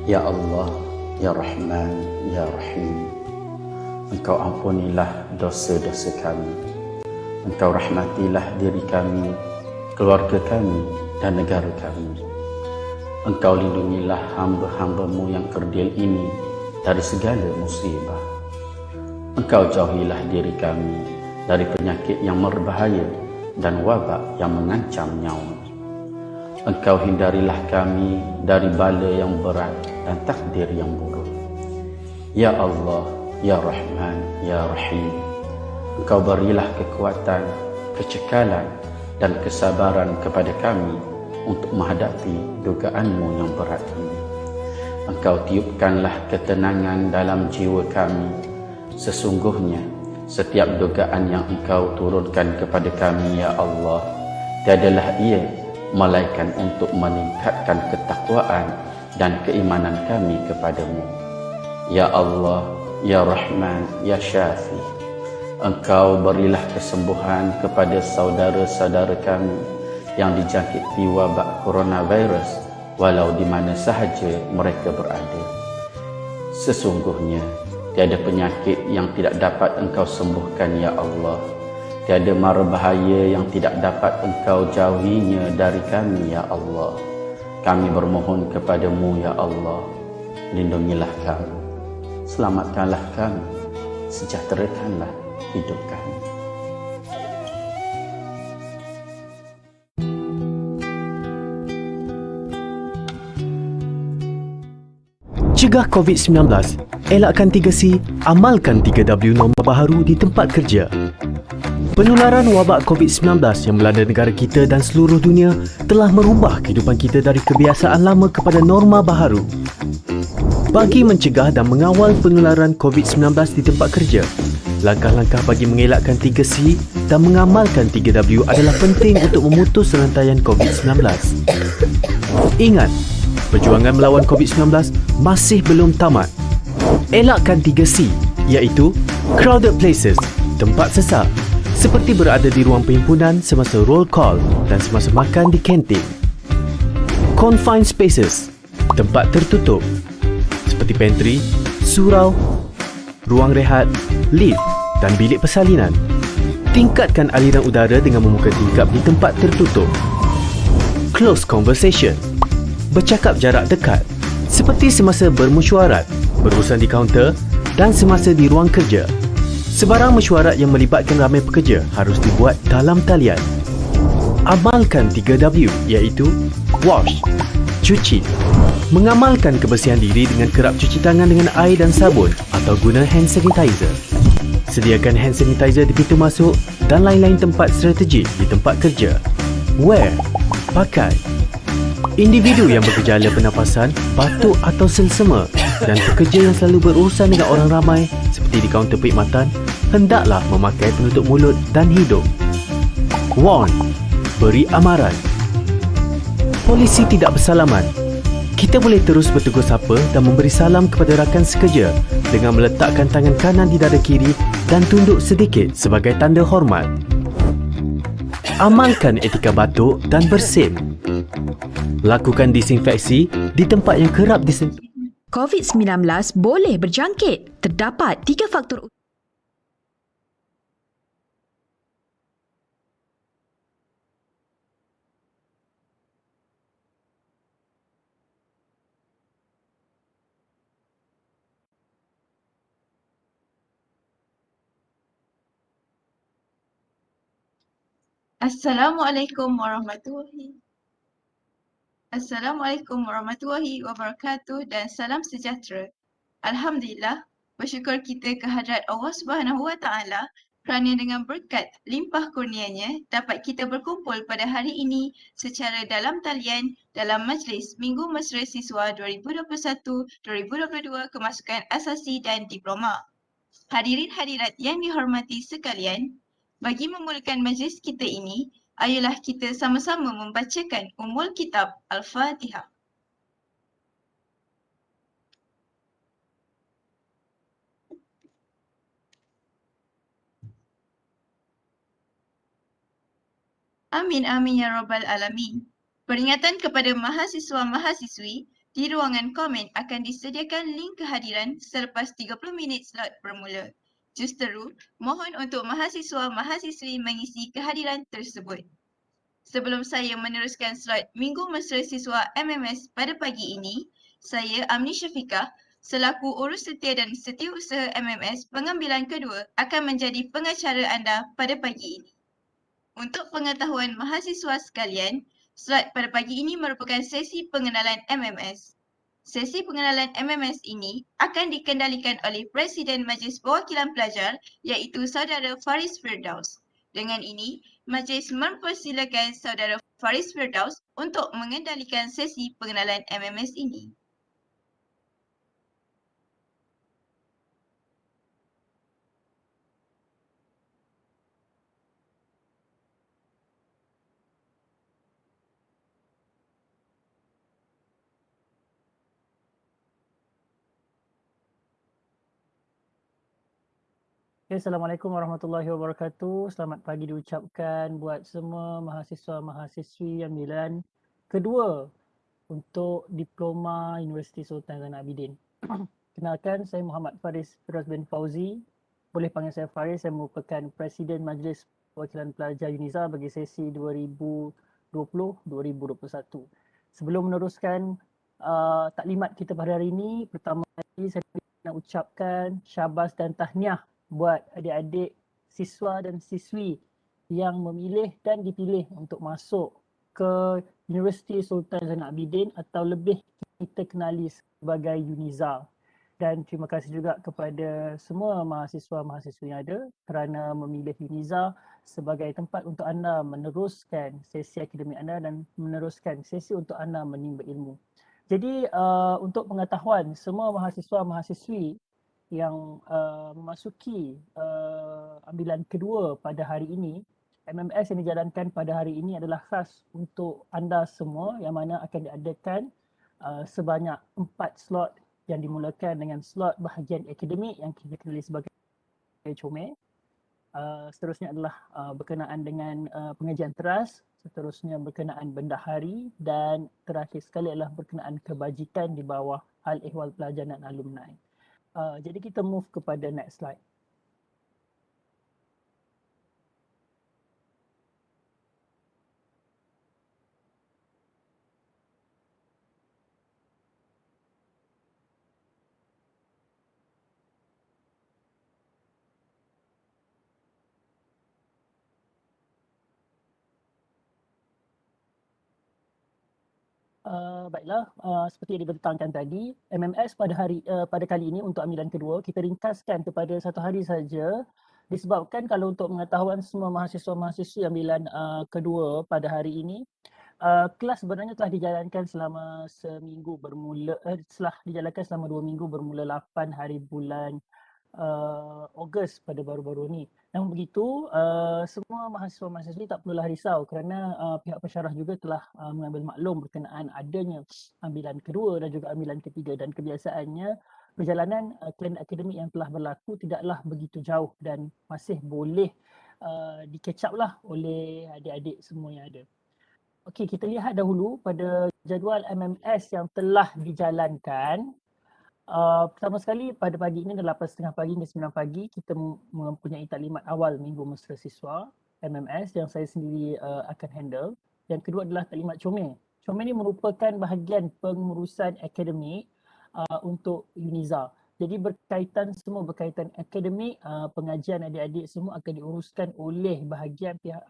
Ya Allah, Ya Rahman, Ya Rahim, Engkau ampunilah dosa-dosa kami. Engkau rahmatilah diri kami, keluarga kami dan negara kami. Engkau lindungilah hamba-hambamu yang kerdil ini dari segala musibah. Engkau jauhilah diri kami dari penyakit yang berbahaya dan wabak yang mengancam nyawa. Engkau hindarilah kami dari bala yang berat dan takdir yang buruk. Ya Allah, Ya Rahman, Ya Rahim, Engkau berilah kekuatan, kecekalan dan kesabaran kepada kami untuk menghadapi dugaanmu yang berat ini. Engkau tiupkanlah ketenangan dalam jiwa kami. Sesungguhnya setiap dugaan yang Engkau turunkan kepada kami, Ya Allah, tiadalah ia melainkan untuk meningkatkan ketakwaan dan keimanan kami kepadamu. Ya Allah, Ya Rahman, Ya Syafi, Engkau berilah kesembuhan kepada saudara-saudara kami yang dijangkiti wabak coronavirus walau di mana sahaja mereka berada. Sesungguhnya tiada penyakit yang tidak dapat Engkau sembuhkan, Ya Allah. Tiada mara bahaya yang tidak dapat Engkau jauhinya dari kami, Ya Allah. Kami bermohon kepadamu, Ya Allah, lindungilah kami, selamatkanlah kami, sejahterakanlah hidup kami. Cegah COVID-19, elakkan 3C, amalkan 3W norma baharu di tempat kerja. Penularan wabak COVID-19 yang melanda negara kita dan seluruh dunia telah merubah kehidupan kita dari kebiasaan lama kepada norma baharu. Bagi mencegah dan mengawal penularan COVID-19 di tempat kerja, langkah-langkah bagi mengelakkan 3C dan mengamalkan 3W adalah penting untuk memutus rantaian COVID-19. Ingat, perjuangan melawan COVID-19 masih belum tamat. Elakkan 3C, iaitu crowded places, tempat sesak, seperti berada di ruang perhimpunan semasa roll call dan semasa makan di kantin. Confined spaces, tempat tertutup, seperti pantry, surau, ruang rehat, lift dan bilik persalinan. Tingkatkan aliran udara dengan membuka tingkap di tempat tertutup. Close conversation, bercakap jarak dekat, seperti semasa bermesyuarat, berurusan di kaunter dan semasa di ruang kerja. Sebarang mesyuarat yang melibatkan ramai pekerja harus dibuat dalam talian. Amalkan 3W, iaitu wash, cuci. Mengamalkan kebersihan diri dengan kerap cuci tangan dengan air dan sabun atau guna hand sanitizer. Sediakan hand sanitizer di pintu masuk dan lain-lain tempat strategik di tempat kerja. Wear, pakai. Individu yang bergejala pernafasan, batuk atau selsema dan pekerja yang selalu berurusan dengan orang ramai seperti di kaunter perkhidmatan hendaklah memakai penutup mulut dan hidung. Warn, beri amaran. Polisi tidak bersalaman. Kita boleh terus bertegur sapa dan memberi salam kepada rakan sekerja dengan meletakkan tangan kanan di dada kiri dan tunduk sedikit sebagai tanda hormat. Amalkan etika batuk dan bersin. Lakukan disinfeksi di tempat yang kerap disentuh. COVID-19 boleh berjangkit. Terdapat 3 faktor Assalamualaikum warahmatullahi wabarakatuh dan salam sejahtera. Alhamdulillah, bersyukur kita kehadrat Allah Subhanahu Wa Taala kerana dengan berkat limpah kurnianya dapat kita berkumpul pada hari ini secara dalam talian dalam majlis Minggu Mesra Siswa 2021-2022 Kemasukan Asasi dan Diploma. Hadirin hadirat yang dihormati sekalian, bagi memulakan majlis kita ini, ayolah kita sama-sama membacakan Ummul Kitab Al-Fatihah. Amin amin ya rabbal alamin. Peringatan kepada mahasiswa-mahasiswi Di ruangan komen akan disediakan link kehadiran selepas 30 minit slot bermula. Justeru, mohon untuk mahasiswa-mahasiswi mengisi kehadiran tersebut. Sebelum saya meneruskan slot Minggu Mesra Siswa MMS pada pagi ini, saya Amni Syafiqah selaku urus setia dan setiausaha MMS pengambilan kedua akan menjadi pengacara anda pada pagi ini. Untuk pengetahuan mahasiswa sekalian, slot pada pagi ini merupakan sesi pengenalan MMS. Sesi pengenalan MMS ini akan dikendalikan oleh Presiden Majlis Perwakilan Pelajar iaitu Saudara Faris Firdaus. Dengan ini, Majlis mempersilakan Saudara Faris Firdaus untuk mengendalikan sesi pengenalan MMS ini. Okay, Assalamualaikum warahmatullahi wabarakatuh. Selamat pagi diucapkan buat semua mahasiswa-mahasiswi ambilan kedua untuk Diploma Universiti Sultan Zainal Abidin. Kenalkan, saya Muhammad Faris Firoz bin Fauzi. Boleh panggil saya Faris, saya merupakan Presiden Majlis Perwakilan Pelajar UNIZA bagi sesi 2020-2021. Sebelum meneruskan taklimat kita pada hari ini, pertama kali saya nak ucapkan syabas dan tahniah buat adik-adik siswa dan siswi yang memilih dan dipilih untuk masuk ke Universiti Sultan Zainal Abidin atau lebih kita kenali sebagai UNIZA. Dan terima kasih juga kepada semua mahasiswa-mahasiswa yang ada kerana memilih UNIZA sebagai tempat untuk anda meneruskan sesi akademik anda dan meneruskan sesi untuk anda menimba ilmu. Jadi untuk pengetahuan semua mahasiswa-mahasiswi yang memasuki ambilan kedua pada hari ini, MMS yang dijalankan pada hari ini adalah khas untuk anda semua yang mana akan diadakan sebanyak 4 slot yang dimulakan dengan slot bahagian akademik yang kita kenali sebagai COME. Seterusnya adalah berkenaan dengan pengajian teras, seterusnya berkenaan bendahari dan terakhir sekali adalah berkenaan kebajikan di bawah hal ehwal pelajar dan alumni. Jadi kita move kepada next slide. Baiklah, seperti yang dibentangkan tadi, MMS pada kali ini untuk ambilan kedua kita ringkaskan kepada 1 hari saja disebabkan kalau untuk pengetahuan semua mahasiswa-mahasiswa ambilan kedua pada hari ini, kelas sebenarnya telah dijalankan selama seminggu bermula telah dijalankan selama 2 minggu bermula 8 hari bulan Ogos pada baru-baru ni. Namun begitu, semua mahasiswa-mahasiswi tak perlulah risau kerana pihak pensyarah juga telah mengambil maklum berkenaan adanya ambilan kedua dan juga ambilan ketiga dan kebiasaannya perjalanan kalender akademik yang telah berlaku tidaklah begitu jauh dan masih boleh di-catch up lah oleh adik-adik semua yang ada. Okey, kita lihat dahulu pada jadual MMS yang telah dijalankan. Pertama sekali pada pagi ini adalah 8.30 pagi hingga 9 pagi kita mempunyai taklimat awal Minggu Mesra Siswa MMS yang saya sendiri akan handle. Yang kedua adalah taklimat COME. COME ini merupakan bahagian pengurusan akademik untuk UNIZA. Jadi semua berkaitan akademik, pengajian adik-adik semua akan diuruskan oleh bahagian pihak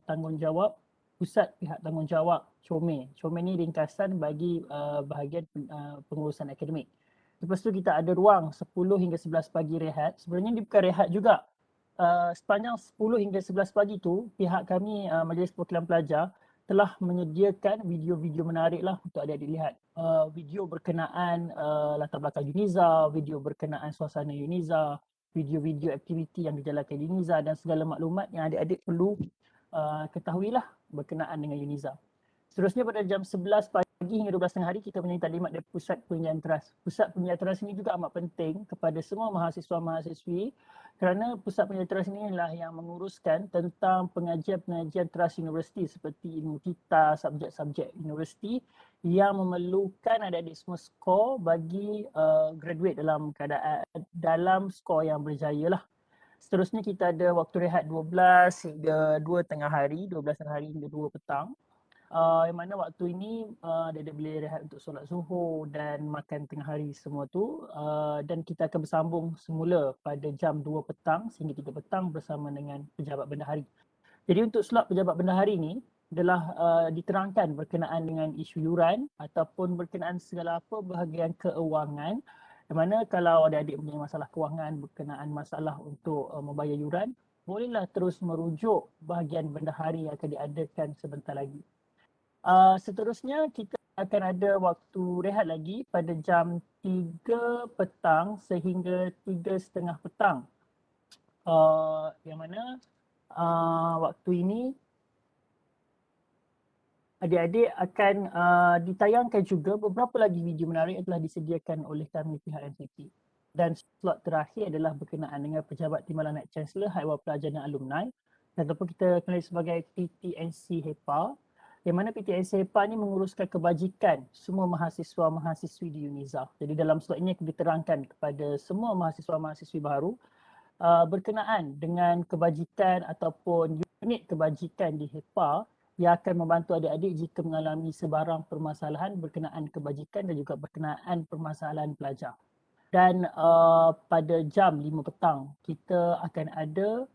tanggungjawab pusat pihak tanggungjawab COME. COME ini ringkasan bagi bahagian pengurusan akademik. Lepas tu kita ada ruang 10 hingga 11 pagi rehat. Sebenarnya dia bukan rehat juga. Sepanjang 10 hingga 11 pagi tu, pihak kami Majlis Perwakilan Pelajar telah menyediakan video-video menarik lah untuk adik-adik lihat. Video berkenaan latar belakang UNIZA, video berkenaan suasana UNIZA, video-video aktiviti yang dijalankan di UNIZA dan segala maklumat yang adik-adik perlu ketahuilah berkenaan dengan UNIZA. Seterusnya pada jam 11 pagi hingga 12 tengah hari kita punya taklimat dari Pusat Penyiaran Teras. Pusat Penyiaran Teras ini juga amat penting kepada semua mahasiswa-mahasiswi kerana Pusat Penyiaran Teras ini adalah yang menguruskan tentang pengajian-pengajian teras universiti seperti ilmu kita, subjek-subjek universiti yang memerlukan adik-adik semua skor bagi graduate dalam skor yang berjaya lah. Seterusnya kita ada waktu rehat 12 hingga 2 tengah hari, 12 tengah hari hingga 2 petang. Yang mana waktu ini dia boleh rehat untuk solat zuhur dan makan tengah hari semua tu, dan kita akan bersambung semula pada jam 2 petang sehingga 3 petang bersama dengan pejabat bendahari. Jadi untuk slot pejabat bendahari ni adalah diterangkan berkenaan dengan isu yuran ataupun berkenaan segala apa bahagian keuangan, yang mana kalau adik-adik punya masalah kewangan berkenaan masalah untuk membayar yuran, bolehlah terus merujuk bahagian bendahari yang akan diadakan sebentar lagi. Seterusnya kita akan ada waktu rehat lagi pada jam 3 petang sehingga 3.30 petang. Yang mana waktu ini adik-adik akan ditayangkan juga beberapa lagi video menarik yang telah disediakan oleh kami pihak MCT. Dan slot terakhir adalah berkenaan dengan Pejabat Timbalan Naib Chancellor Haiwan Pelajar dan Alumni ataupun kita kenali sebagai PTNC HEPA, yang mana PTNC HEPA ni menguruskan kebajikan semua mahasiswa-mahasiswi di UNIZA. Jadi dalam slot ini akan diterangkan kepada semua mahasiswa-mahasiswi baru berkenaan dengan kebajikan ataupun unit kebajikan di HEPA yang akan membantu adik-adik jika mengalami sebarang permasalahan berkenaan kebajikan dan juga berkenaan permasalahan pelajar. Dan pada jam 5 petang kita akan ada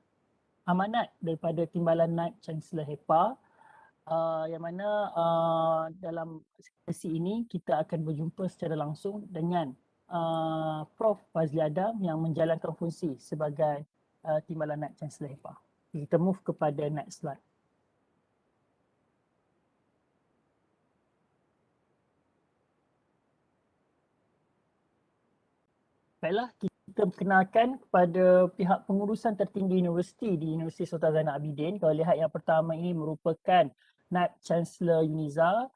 amanat daripada Timbalan Naib Chancellor HEPA, yang mana dalam sesi ini kita akan berjumpa secara langsung dengan Prof Fazli Adam yang menjalankan fungsi sebagai Timbalan Naib Chancellor HEPA. Kita move kepada next slide. Baiklah, kita perkenalkan kepada pihak pengurusan tertinggi universiti di Universiti Sultan Zainal Abidin. Kalau lihat yang pertama ini merupakan Naib Chancellor UNIZA,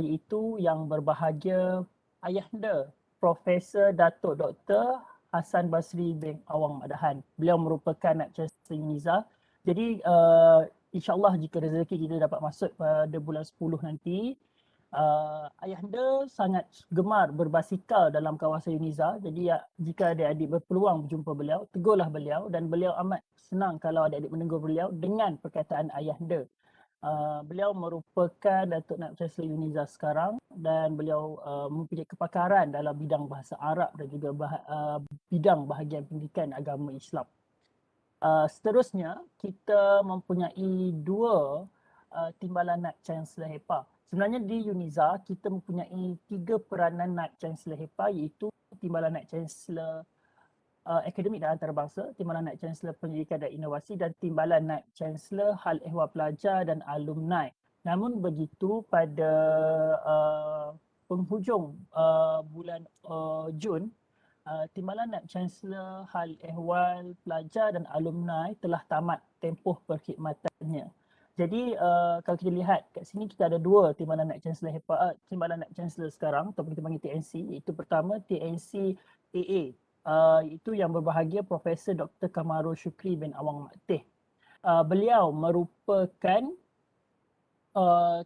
iaitu yang berbahagia Ayahanda Profesor Datuk Dr. Hassan Basri bin Awang Madahan. Beliau merupakan Naib Chancellor UNIZA. Jadi insyaAllah jika rezeki kita dapat masuk pada bulan 10 nanti, Ayahanda sangat gemar berbasikal dalam kawasan UNIZA. Jadi jika adik-adik berpeluang berjumpa beliau, tegurlah beliau, dan beliau amat senang kalau adik-adik menegur beliau dengan perkataan Ayahanda. Beliau merupakan Datuk Naib Chancellor UNIZA sekarang dan beliau mempunyai kepakaran dalam bidang bahasa Arab dan juga bidang bahagian pendidikan agama Islam. Seterusnya kita mempunyai dua Timbalan Naib Chancellor HEPA. Sebenarnya di UNIZA kita mempunyai 3 peranan Naib Chancellor HEPA, iaitu Timbalan Naib Chancellor Akademik dan Antarabangsa, Timbalan Naib Chancellor Pendidikan dan Inovasi dan Timbalan Naib Chancellor Hal Ehwal Pelajar dan Alumni. Namun begitu pada penghujung bulan Jun, Timbalan Naib Chancellor Hal Ehwal Pelajar dan Alumni telah tamat tempoh perkhidmatannya. Jadi kalau kita lihat kat sini kita ada 2 Timbalan Naib Chancellor HEPA, Timbalan Naib Chancellor sekarang ataupun kita panggil TNC, iaitu pertama TNC AA, itu yang berbahagia Profesor Dr. Kamarul Shukri bin Awang Makteh. Beliau merupakan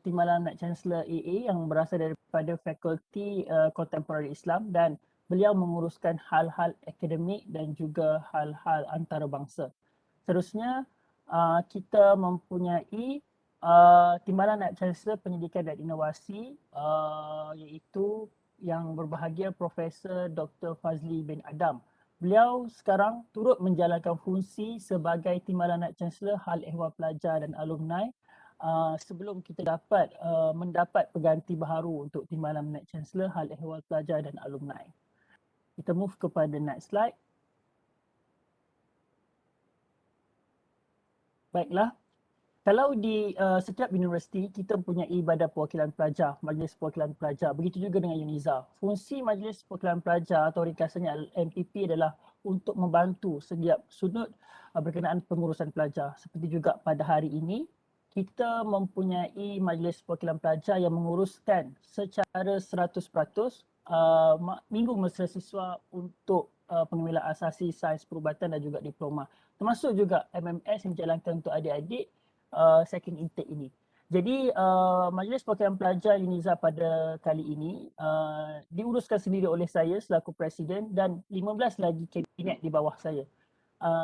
Timbalan Naib Chancellor AA yang berasal daripada Fakulti Contemporary Islam, dan beliau menguruskan hal-hal akademik dan juga hal-hal antarabangsa. Seterusnya kita mempunyai Timbalan Naib Chancellor Pendidikan dan Inovasi, iaitu yang berbahagia Profesor Dr. Fazli bin Adam. Beliau sekarang turut menjalankan fungsi sebagai Timbalan Naib Chancellor Hal Ehwal Pelajar dan Alumni sebelum kita mendapat pengganti baharu untuk Timbalan Naib Chancellor Hal Ehwal Pelajar dan Alumni. Kita move kepada next slide. Baiklah, kalau di setiap universiti kita mempunyai badan perwakilan pelajar, majlis perwakilan pelajar. Begitu juga dengan UNIZA. Fungsi majlis perwakilan pelajar atau ringkasannya MPP adalah untuk membantu setiap sudut berkenaan pengurusan pelajar. Seperti juga pada hari ini, kita mempunyai Majlis Perwakilan Pelajar yang menguruskan secara 100% Minggu Mesra Siswa untuk pengembangan asasi sains perubatan dan juga diploma. Termasuk juga MMS yang dijalankan untuk adik-adik second intake ini. Jadi Majlis Perwakilan Pelajar UNIZA pada kali ini diuruskan sendiri oleh saya selaku Presiden dan 15 lagi kabinet di bawah saya.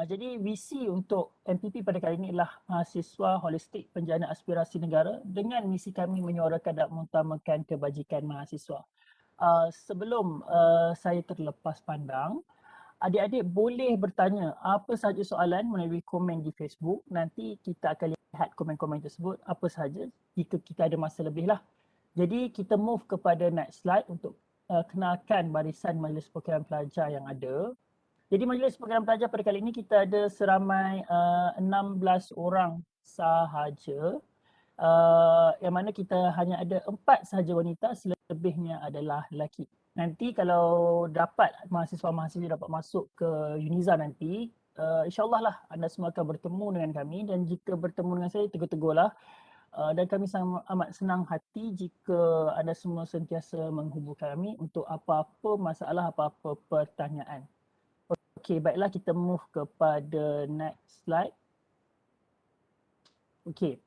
Jadi visi untuk MPP pada kali ini adalah mahasiswa holistik penjana aspirasi negara dengan misi kami menyuarakan dan mengutamakan kebajikan mahasiswa. Sebelum saya terlepas pandang, adik-adik boleh bertanya apa sahaja soalan melalui komen di Facebook. Nanti kita akan lihat komen-komen tersebut apa sahaja jika kita ada masa lebih lah. Jadi kita move kepada next slide untuk kenalkan barisan Majlis Perwakilan Pelajar yang ada. Jadi Majlis Perwakilan Pelajar pada kali ini kita ada seramai 16 orang sahaja. Yang mana kita hanya ada 4 sahaja wanita, selebihnya adalah lelaki. Nanti kalau dapat mahasiswa-mahasiswa dapat masuk ke UNIZA nanti, insyaAllah lah anda semua akan bertemu dengan kami dan jika bertemu dengan saya tegur-tegurlah. Dan kami sangat amat senang hati jika anda semua sentiasa menghubungi kami untuk apa-apa masalah, apa-apa pertanyaan. Okey, baiklah kita move kepada next slide. Okey.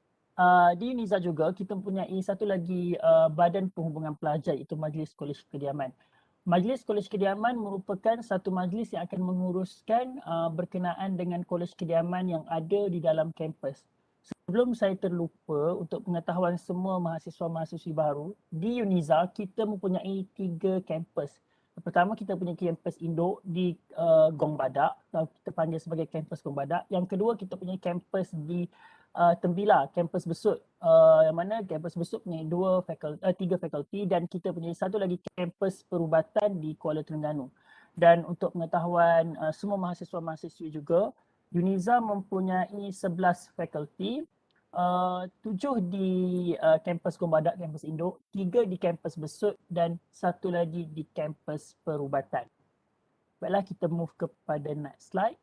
Di UNIZA juga kita mempunyai satu lagi badan penghubungan pelajar iaitu Majlis Kolej Kediaman. Majlis Kolej Kediaman merupakan satu majlis yang akan menguruskan berkenaan dengan kolej kediaman yang ada di dalam kampus. Sebelum saya terlupa, untuk pengetahuan semua mahasiswa-mahasiswi baru, di UNIZA kita mempunyai 3 kampus. Pertama kita punya kampus induk di Gong Badak, kita panggil sebagai kampus Gong Badak. Yang kedua kita punya kampus di Tembila, kampus Besut. Yang mana kampus Besut punya 3 fakulti dan kita punya satu lagi kampus perubatan di Kuala Terengganu. Dan untuk pengetahuan semua mahasiswa-mahasiswi juga, UNIZA mempunyai 11 fakulti. 7 di kampus Gong Badak, kampus induk, 3 di kampus Besut dan 1 lagi di kampus perubatan. Baiklah kita move kepada next slide.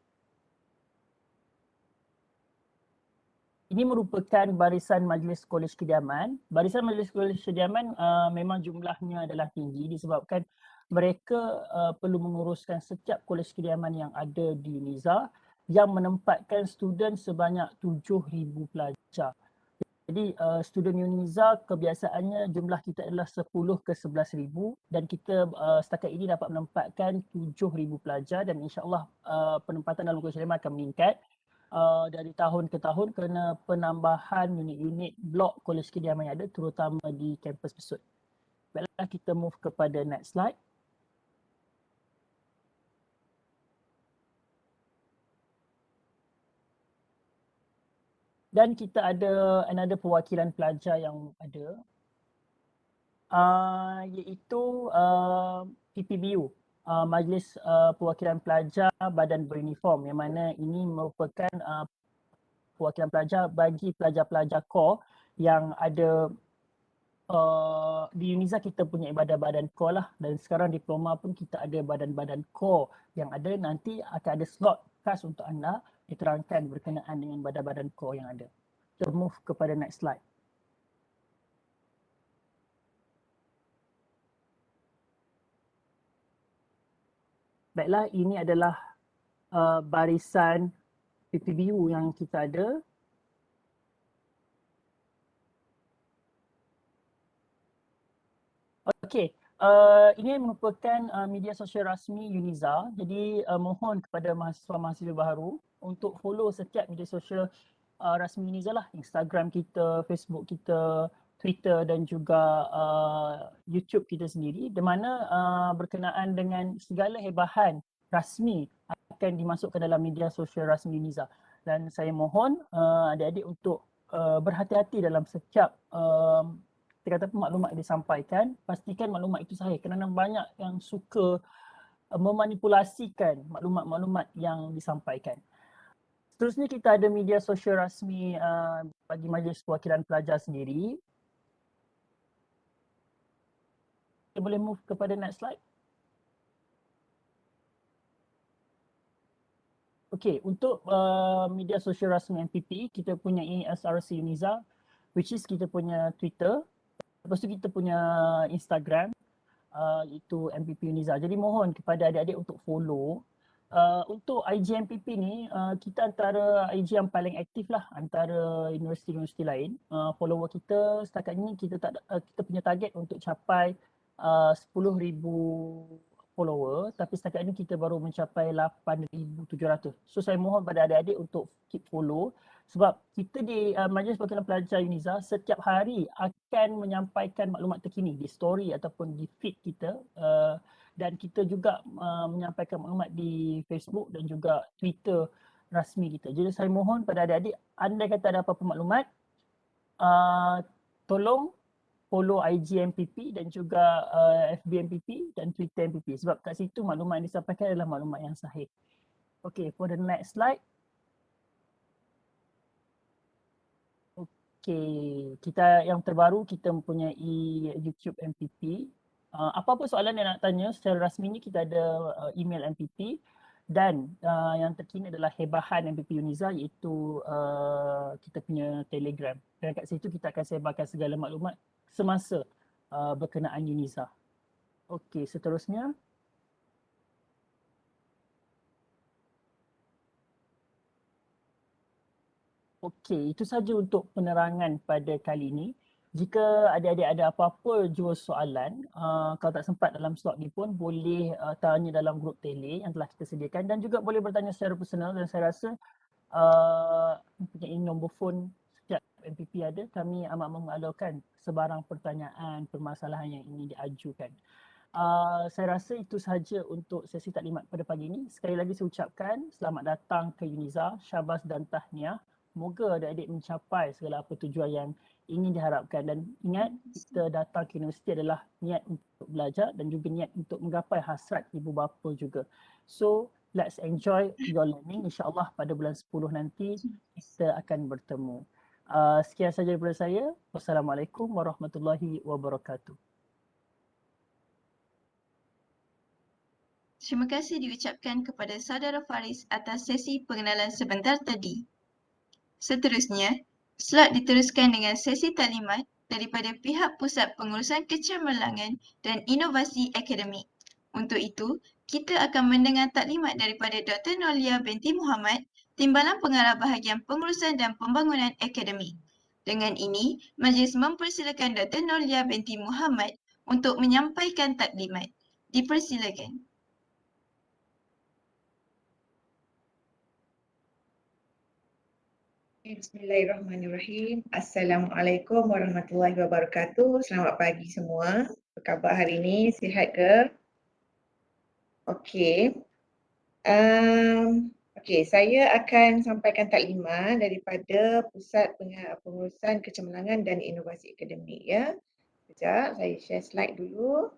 Ini merupakan barisan Majlis Kolej Kediaman. Barisan Majlis Kolej Kediaman memang jumlahnya adalah tinggi disebabkan mereka perlu menguruskan setiap kolej kediaman yang ada di UNIZA yang menempatkan student sebanyak 7,000 pelajar. Jadi student UNIZA kebiasaannya jumlah kita adalah 10 ke 11,000 dan kita setakat ini dapat menempatkan 7,000 pelajar dan insyaAllah penempatan dalam kolej kediaman akan meningkat dari tahun ke tahun kerana penambahan unit-unit blok kolej kediaman yang ada terutama di kampus Besut. Baiklah kita move kepada next slide. Dan kita ada another perwakilan pelajar yang ada iaitu PPBU, Majlis Perwakilan Pelajar Badan Beruniform yang mana ini merupakan perwakilan pelajar bagi pelajar-pelajar core yang ada di UNIZA kita punya badan-badan core lah dan sekarang diploma pun kita ada badan-badan core yang ada, nanti akan ada slot khas untuk anda diterangkan berkenaan dengan badan-badan core yang ada. Kita move kepada next slide. Baiklah, ini adalah barisan PPBU yang kita ada. Okey, ini merupakan media sosial rasmi UNIZA. Jadi mohon kepada mahasiswa-mahasiswa baru untuk follow setiap media sosial rasmi UNIZA lah. Instagram kita, Facebook kita, Twitter dan juga YouTube kita sendiri, di mana berkenaan dengan segala hebahan rasmi akan dimasukkan dalam media sosial rasmi UNIZA. Dan saya mohon adik-adik untuk berhati-hati dalam setiap kita kata maklumat yang disampaikan. Pastikan maklumat itu sahih kerana banyak yang suka memanipulasikan maklumat-maklumat yang disampaikan. Seterusnya kita ada media sosial rasmi bagi Majlis Perwakilan Pelajar sendiri. Kita boleh move kepada next slide. Okey, untuk media sosial rasmi MPP, kita punya SRC Uniza, which is kita punya Twitter. Lepas tu kita punya Instagram, itu MPP Uniza. Jadi mohon kepada adik-adik untuk follow. Untuk IG MPP ni, kita antara IG yang paling aktif lah antara universiti-universiti lain. Follower kita setakat ni kita kita punya target untuk capai 10,000 follower, tapi setakat ni kita baru mencapai 8,700. So saya mohon pada adik-adik untuk keep follow, sebab kita di Majlis Perwakilan Pelajar UNIZA setiap hari akan menyampaikan maklumat terkini di story ataupun di feed kita, dan kita juga menyampaikan maklumat di Facebook dan juga Twitter rasmi kita. Jadi saya mohon pada adik-adik, andai kata ada apa-apa maklumat, tolong follow IG MPP dan juga FB MPP dan Twitter MPP, sebab kat situ maklumat yang disampaikan adalah maklumat yang sahih. Okay, for the next slide. Okay, kita yang terbaru kita mempunyai YouTube MPP. Apa-apa soalan yang nak tanya secara rasminya kita ada email MPP, dan yang terkini adalah hebahan MPP Uniza, iaitu kita punya Telegram. Dan kat situ kita akan sebarkan segala maklumat semasa berkenaan Uniza. Okey, seterusnya. Okey, itu saja untuk penerangan pada kali ini. Jika adik-adik ada apa-apa jua soalan, kalau tak sempat dalam slot ni pun boleh tanya dalam grup tele yang telah kita sediakan, dan juga boleh bertanya secara personal, dan saya rasa mempunyai nombor phone setiap MPP ada. Kami amat mengalurkan sebarang pertanyaan, permasalahan yang ingin diajukan. Saya rasa itu sahaja untuk sesi taklimat pada pagi ini. Sekali lagi saya ucapkan selamat datang ke UNIZA, syabas dan tahniah. Moga adik-adik mencapai segala apa tujuan yang ingin diharapkan, dan ingat, kita datang ke universiti adalah niat untuk belajar dan juga niat untuk menggapai hasrat ibu bapa juga. So let's enjoy your learning. InsyaAllah pada bulan 10 nanti kita akan bertemu. Sekian sahaja daripada saya. Wassalamualaikum warahmatullahi wabarakatuh. Terima kasih diucapkan kepada Saudara Faris atas sesi pengenalan sebentar tadi. Seterusnya, slot diteruskan dengan sesi taklimat daripada pihak Pusat Pengurusan Kecemerlangan dan Inovasi Akademik. Untuk itu, kita akan mendengar taklimat daripada Dr. Nolia binti Muhammad, Timbalan Pengarah Bahagian Pengurusan dan Pembangunan Akademik. Dengan ini, majlis mempersilakan Dr. Nolia binti Muhammad untuk menyampaikan taklimat. Dipersilakan. Bismillahirrahmanirrahim. Assalamualaikum warahmatullahi wabarakatuh. Selamat pagi semua. Apa khabar hari ini? Sihat ke? Okey. Saya akan sampaikan taklimat daripada Pusat Pengurusan Kecemerlangan dan Inovasi Akademik ya. Sekejap, saya share slide dulu.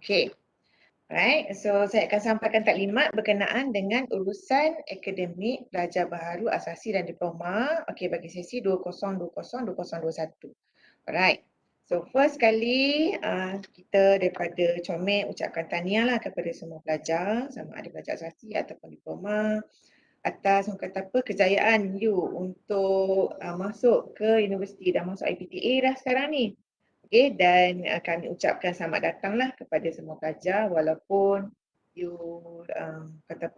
Okey. Alright, so saya akan sampaikan taklimat berkenaan dengan urusan akademik pelajar baharu asasi dan diploma, bagi sesi 2020-2021. Alright, so first kali kita daripada Comel ucapkan tahniah lah kepada semua pelajar, sama ada pelajar asasi ataupun diploma, atas kejayaan you untuk masuk ke universiti dan masuk IPTA dah sekarang ni. Okey, dan kami ucapkan selamat datanglah kepada semua pelajar walaupun you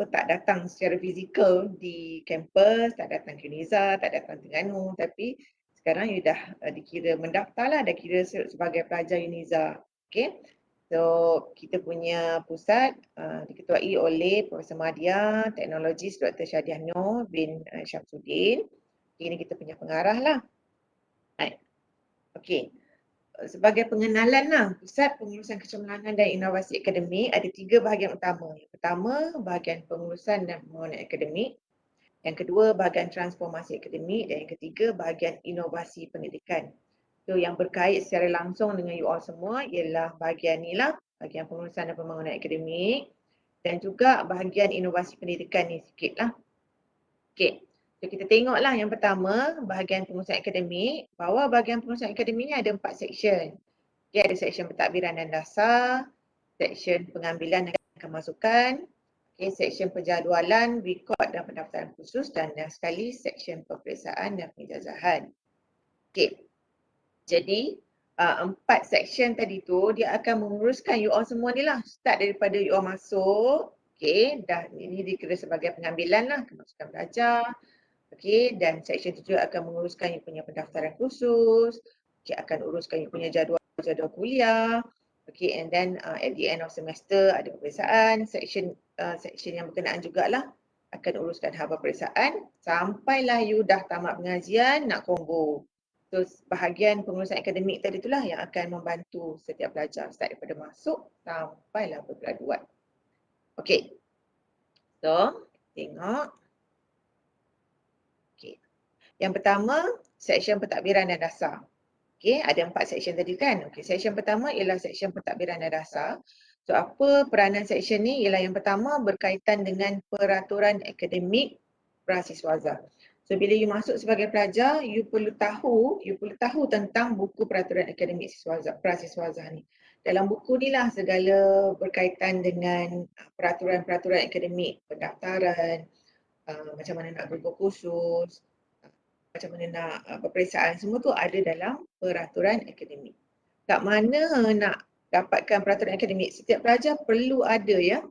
tak datang secara fizikal di kampus, tak datang ke UNIZA, tak datang Terengganu, tapi sekarang you dah dikira mendaftarlah, dah kira sebagai pelajar UNIZA. Okey. So kita punya pusat diketuai oleh Profesor Madya, Teknologis Dr. Syadiah Noor bin Syamsuddin. Ini kita punya pengarah lah. Okey. Sebagai pengenalan lah, Pusat Pengurusan Kecemerlangan dan Inovasi Akademik ada 3 bahagian utama. Yang pertama, bahagian pengurusan dan pembangunan akademik. Yang kedua, bahagian transformasi akademik. Dan yang ketiga, bahagian inovasi pendidikan. So, yang berkait secara langsung dengan you all semua ialah bahagian ni lah, bahagian pengurusan dan pembangunan akademik. dan juga bahagian inovasi pendidikan ni sikit lah. Okey, so kita tengoklah yang pertama bahagian pengurusan akademik. Bawah bahagian pengurusan akademik ni ada 4 seksyen. Okay, ada seksyen pentadbiran dan dasar, seksyen pengambilan dan kemasukan, okay, seksyen penjadualan, rekod dan pendaftaran khusus dan sekali seksyen peperiksaan dan penjajahan. Okay. Jadi 4 seksyen tadi tu dia akan menguruskan you all semua ni lah. Start daripada you all masuk, okay, dah ini dikira sebagai pengambilan lah, kemasukan belajar. Okay, dan seksyen tu juga akan menguruskan you punya pendaftaran khusus, okay, akan uruskan you punya jadual kuliah. Okay, and then at the end of semester ada peperiksaan, seksyen yang berkenaan jugalah akan uruskan hal peperiksaan sampailah you dah tamat pengajian nak combo. So bahagian pengurusan akademik tadi itulah yang akan membantu setiap pelajar start daripada masuk sampailah bergraduat. Okay, so tengok. Okay, yang pertama seksyen pentadbiran dan dasar. Okay, ada 4 seksyen tadi kan. Okay, seksyen pertama ialah seksyen pentadbiran dan dasar. So apa peranan seksyen ni? Ialah yang pertama berkaitan dengan peraturan akademik prasiswaza. So bila you masuk sebagai pelajar, you perlu tahu tentang buku peraturan akademik prasiswaza ni. Dalam buku ni lah segala berkaitan dengan peraturan-peraturan akademik, pendaftaran, macam mana nak guru khusus, macam mana nak peperiksaan, semua tu ada dalam peraturan akademik. Kat mana nak dapatkan peraturan akademik? Setiap pelajar perlu ada ya.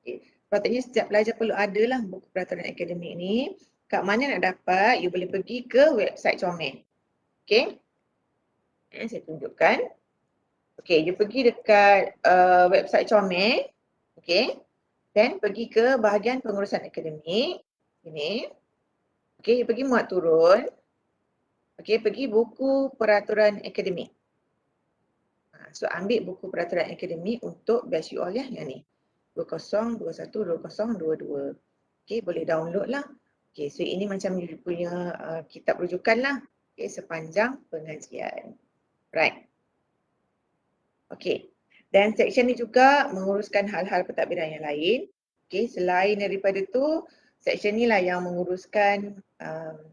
Okay. Sepatutnya setiap pelajar perlu ada lah buku peraturan akademik ni. Kat mana nak dapat? You boleh pergi ke website Comel. Okay. Saya tunjukkan. Okay, you pergi dekat website Comel. Okay. Then pergi ke bahagian pengurusan akademik. Ini. Okay, you pergi muat turun. Okay, pergi buku peraturan akademik. So ambil buku peraturan akademik untuk batch you all ya, yang ni. 2021, 2022. Okay, boleh download lah. Okay, so ini macam you punya kitab rujukan lah. Okay, sepanjang pengajian. Right. Okay, dan seksyen ni juga menguruskan hal-hal pentadbiran yang lain. Okay, selain daripada tu, seksyen ni lah yang menguruskan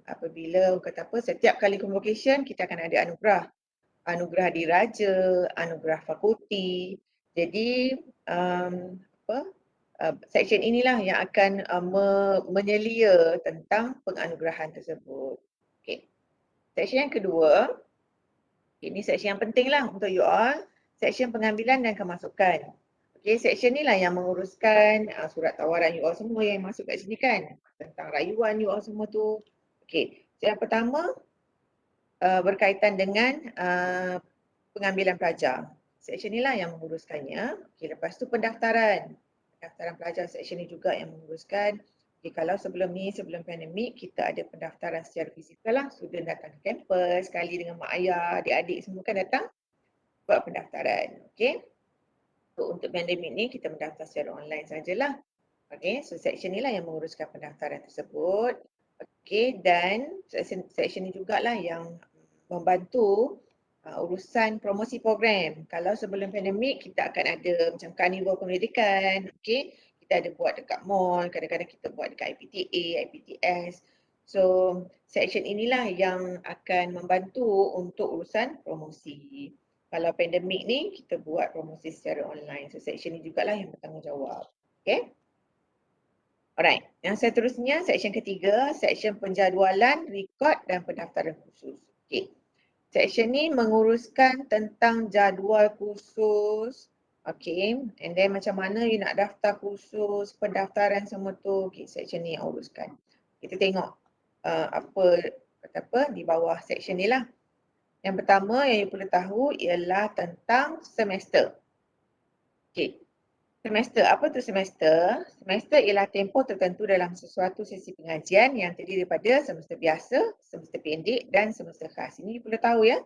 apabila kata apa, setiap kali convocation kita akan ada anugerah. Anugerah diraja, anugerah fakulti. Jadi seksyen inilah yang akan menyelia tentang penganugerahan tersebut. Okay. Seksyen yang kedua, ini seksyen yang penting lah untuk you all, seksyen pengambilan dan kemasukan. Okay, seksyen ni lah yang menguruskan surat tawaran you all semua yang masuk kat sini kan, tentang rayuan you all semua tu. Okay, so yang pertama berkaitan dengan pengambilan pelajar. Seksyen ni lah yang menguruskannya. Okay, lepas tu pendaftaran pelajar, seksyen ni juga yang menguruskan. Okay, kalau sebelum pandemik, kita ada pendaftaran secara fizikal lah. Student datang ke kampus, sekali dengan mak ayah, adik-adik semua kan datang buat pendaftaran. Okay. So, untuk pandemik ni, kita mendaftar secara online sajalah. Okay, so seksyen ni lah yang menguruskan pendaftaran tersebut. Okay, dan seksyen ni jugalah yang membantu urusan promosi program. Kalau sebelum pandemik, kita akan ada macam karnival pendidikan. Okay, kita ada buat dekat mall, kadang-kadang kita buat dekat IPTA, IPTS. So, seksyen inilah yang akan membantu untuk urusan promosi. Kalau pandemik ni, kita buat promosi secara online. So, seksyen ni jugalah yang bertanggungjawab. Okay. Alright, yang seterusnya, seksyen ketiga, seksyen penjadualan, rekod dan pendaftaran khusus. Okay. Seksyen ni menguruskan tentang jadual khusus. Okay, and then macam mana you nak daftar khusus, pendaftaran semua tu, okay, seksyen ni yang uruskan. Kita tengok apa di bawah seksyen ni lah. Yang pertama yang you perlu tahu ialah tentang semester. Okay. Semester, apa tu semester? Semester ialah tempoh tertentu dalam sesuatu sesi pengajian yang terdiri daripada semester biasa, semester pendek dan semester khas. Ini you perlu tahu ya.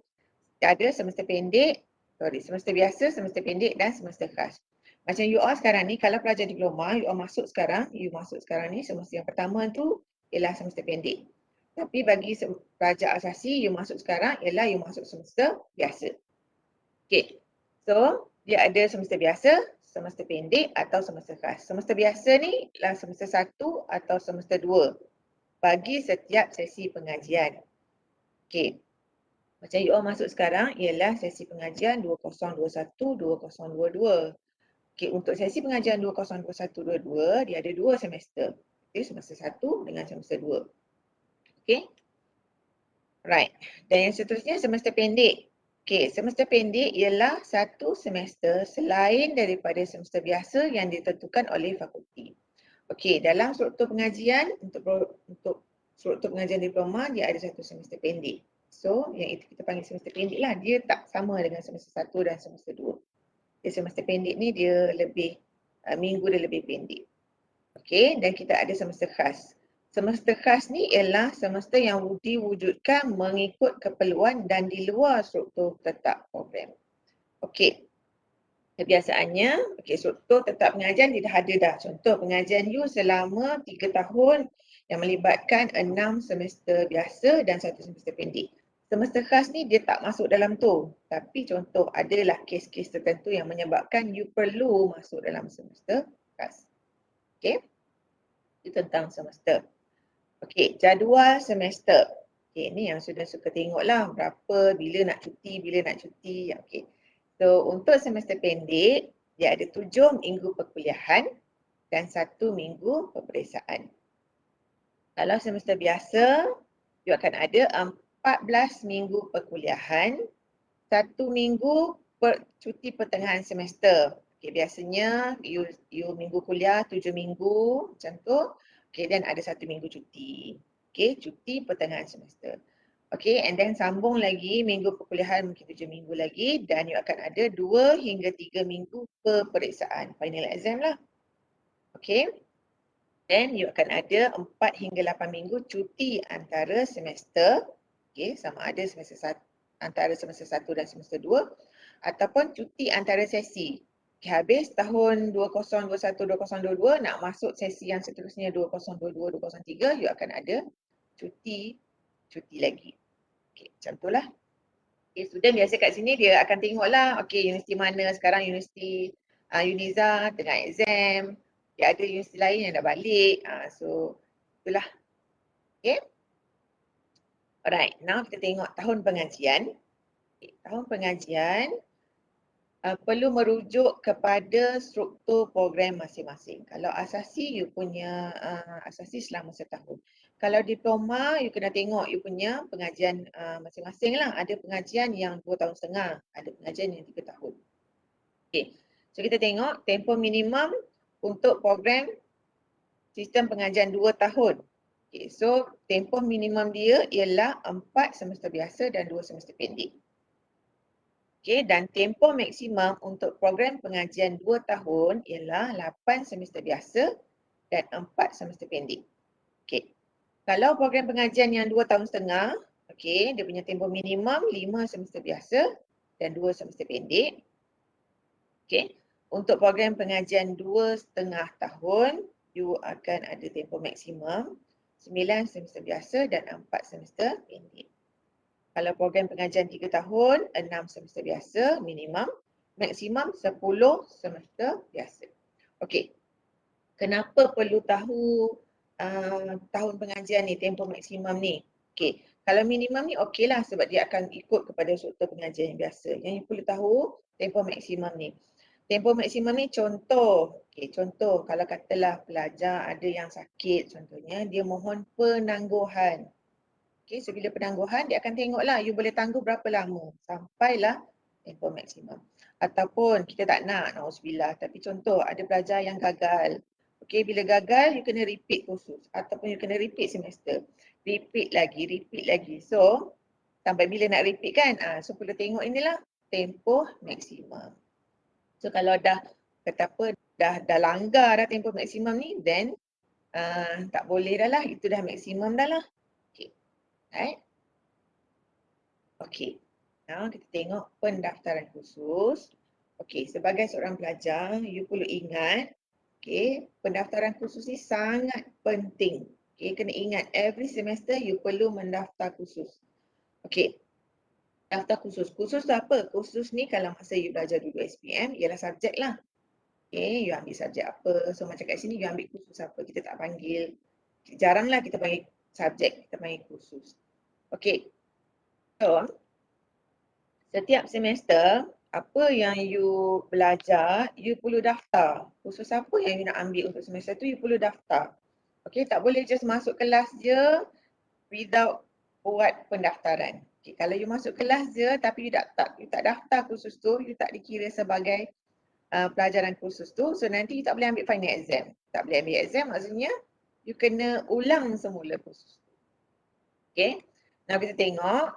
Ada semester biasa, semester pendek dan semester khas. Macam you all sekarang ni, kalau pelajar diploma, you masuk sekarang ni, semester yang pertama tu ialah semester pendek. Tapi bagi pelajar asasi, you masuk sekarang ialah you masuk semester biasa. Okay. So, dia ada semester biasa, semester pendek atau semester khas. Semester biasa ni lah semester 1 atau semester 2 bagi setiap sesi pengajian. Okey. Macam you all masuk sekarang ialah sesi pengajian 2021-2022. Okey, untuk sesi pengajian 2021-22 dia ada 2 semester. Okey, semester 1 dengan semester 2. Okey. Right. Dan yang seterusnya semester pendek. Okey, semester pendek ialah satu semester selain daripada semester biasa yang ditentukan oleh fakulti. Okey, dalam struktur pengajian untuk struktur pengajian diploma dia ada satu semester pendek. So, yang itu kita panggil semester pendek lah. Dia tak sama dengan semester 1 dan semester 2. Dia semester pendek ni dia lebih, minggu dia lebih pendek. Okey, dan kita ada semester khas. Semester khas ni ialah semester yang diwujudkan mengikut keperluan dan di luar struktur tetap program. Okey, kebiasaannya, struktur tetap pengajian dia dah ada dah. Contoh pengajian you selama 3 tahun yang melibatkan 6 semester biasa dan 1 semester pendek. Semester khas ni dia tak masuk dalam tu. Tapi contoh adalah kes-kes tertentu yang menyebabkan you perlu masuk dalam semester khas. Okey, itu tentang semester. Okey, jadual semester. Okey, ni yang sudah suka tengok lah berapa, bila nak cuti. Okey. So, untuk semester pendek, dia ada 7 minggu perkuliahan dan 1 minggu peperiksaan. Kalau semester biasa, you akan ada 14 minggu perkuliahan, 1 minggu cuti pertengahan semester. Okey, biasanya you minggu kuliah 7 minggu macam tu. Okey, dan ada 1 minggu cuti. Okey, cuti pertengahan semester. Okey, and then sambung lagi minggu perkuliahan mungkin 7 minggu lagi dan you akan ada 2 hingga 3 minggu peperiksaan, final exam lah. Okey. Then you akan ada 4 hingga 8 minggu cuti antara semester. Okey, sama ada antara semester 1 dan semester 2 ataupun cuti antara sesi. Okay, habis tahun 2021-2022 nak masuk sesi yang seterusnya 2022-2023, you akan ada cuti lagi. Okay, macam tu lah. Okay, student biasa kat sini dia akan tengoklah, okay, universiti mana sekarang, universiti Uniza tengah exam, dia ada universiti lain yang dah balik, so itulah. Okay. Alright, now kita tengok tahun pengajian. Okay, tahun pengajian perlu merujuk kepada struktur program masing-masing. Kalau asasi, you punya asasi selama setahun. Kalau diploma, you kena tengok you punya pengajian masing-masing lah. Ada pengajian yang 2 tahun setengah, ada pengajian yang 3 tahun. Okay, so kita tengok tempoh minimum untuk program sistem pengajian 2 tahun. Okay, so tempoh minimum dia ialah 4 semester biasa dan 2 semester pendek. Okay, dan tempoh maksimum untuk program pengajian 2 tahun ialah 8 semester biasa dan 4 semester pendek. Okay. Kalau program pengajian yang 2 tahun setengah, okay, dia punya tempoh minimum 5 semester biasa dan 2 semester pendek. Okay. Untuk program pengajian 2,5 tahun, you akan ada tempoh maksimum 9 semester biasa dan 4 semester pendek. Kalau program pengajian 3 tahun, 6 semester biasa minimum, maksimum 10 semester biasa. Okey, kenapa perlu tahu tahun pengajian ni, tempoh maksimum ni? Okey, kalau minimum ni okeylah sebab dia akan ikut kepada struktur pengajian yang biasa. Yang you perlu tahu, tempoh maksimum ni. Tempoh maksimum ni contoh, contoh kalau katalah pelajar ada yang sakit contohnya, dia mohon penangguhan. Okay, so bila penangguhan, dia akan tengoklah you boleh tangguh berapa lama sampailah tempoh maksimum. Ataupun kita tak nak, na'udzubillah, tapi contoh ada pelajar yang gagal. Okay, bila gagal, you kena repeat kursus ataupun you kena repeat semester. Repeat lagi. So, sampai bila nak repeat kan? So, perlu tengok inilah tempoh maksimum. So, kalau dah kata apa, dah langgar dah tempoh maksimum ni, then tak boleh dah lah, itu dah maksimum dah lah. Right? Okey. Now kita tengok pendaftaran khusus. Okey, sebagai seorang pelajar, you perlu ingat, okey, pendaftaran khusus ni sangat penting. Okey, kena ingat every semester you perlu mendaftar khusus. Okey. Daftar khusus. Khusus tu apa? Khusus ni kalau masa you belajar dulu SPM ialah subjek lah. Okay, you ambil subjek apa. So macam kat sini you ambil kursus apa. Kita tak panggil, jaranglah kita panggil subjek, kita panggil kursus. Okay, so setiap semester apa yang you belajar, you perlu daftar. Kursus apa yang you nak ambil untuk semester tu, you perlu daftar. Okay, tak boleh just masuk kelas je without buat pendaftaran. Okay, kalau you masuk kelas je tapi you tak daftar kursus tu, you tak dikira sebagai pelajaran kursus tu. So nanti you tak boleh ambil final exam. Tak boleh ambil exam maksudnya you kena ulang semula kursus tu. Okay, now kita tengok.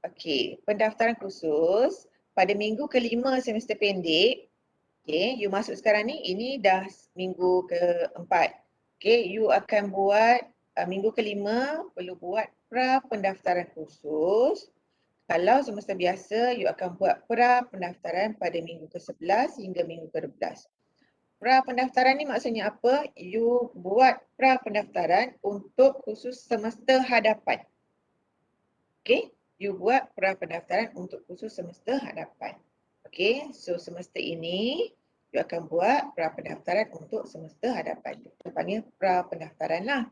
Okay, pendaftaran kursus pada minggu kelima semester pendek. Okay, you masuk sekarang ni, ini dah minggu keempat. Okay, you akan buat minggu kelima perlu buat pra pendaftaran kursus. Kalau semester biasa, you akan buat pra pendaftaran pada minggu ke-11 hingga minggu ke-12. Pra pendaftaran ni maksudnya apa? You buat pra pendaftaran untuk kursus semester hadapan. Okay, you buat pra pendaftaran untuk kursus semester hadapan. Okay, so semester ini you akan buat pra pendaftaran untuk semester hadapan. Kita panggil pra pendaftaran lah.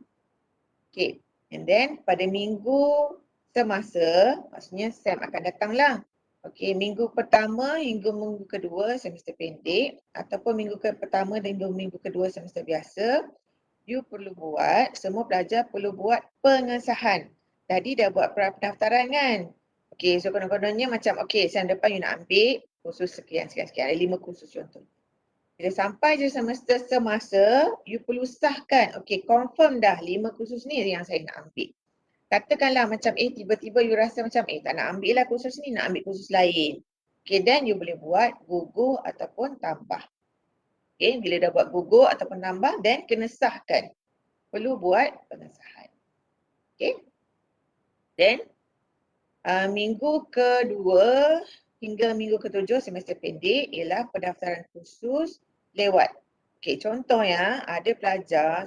Okay, and then pada minggu semasa, maksudnya SEM akan datang lah. Okay, minggu pertama hingga minggu kedua semester pendek ataupun minggu pertama hingga minggu kedua semester biasa, you perlu buat, semua pelajar perlu buat pengesahan. Tadi dah buat pra pendaftaran kan? Okay, so konon-kononnya macam okay, SEM depan you nak ambil kursus sekian, ada 5 kursus contoh. Bila sampai je semester semasa, you perlu sahkan, okay, confirm dah 5 kursus ni yang saya nak ambil. Katakanlah macam tiba-tiba you rasa macam tak nak ambil lah kursus ni, nak ambil kursus lain. Okay, then you boleh buat gugur ataupun tambah. Okay, bila dah buat gugur ataupun tambah, then kena sahkan. Perlu buat pengesahan. Okay. Then, minggu kedua hingga minggu ketujuh semester pendek ialah pendaftaran khusus lewat. Okay, contoh ya,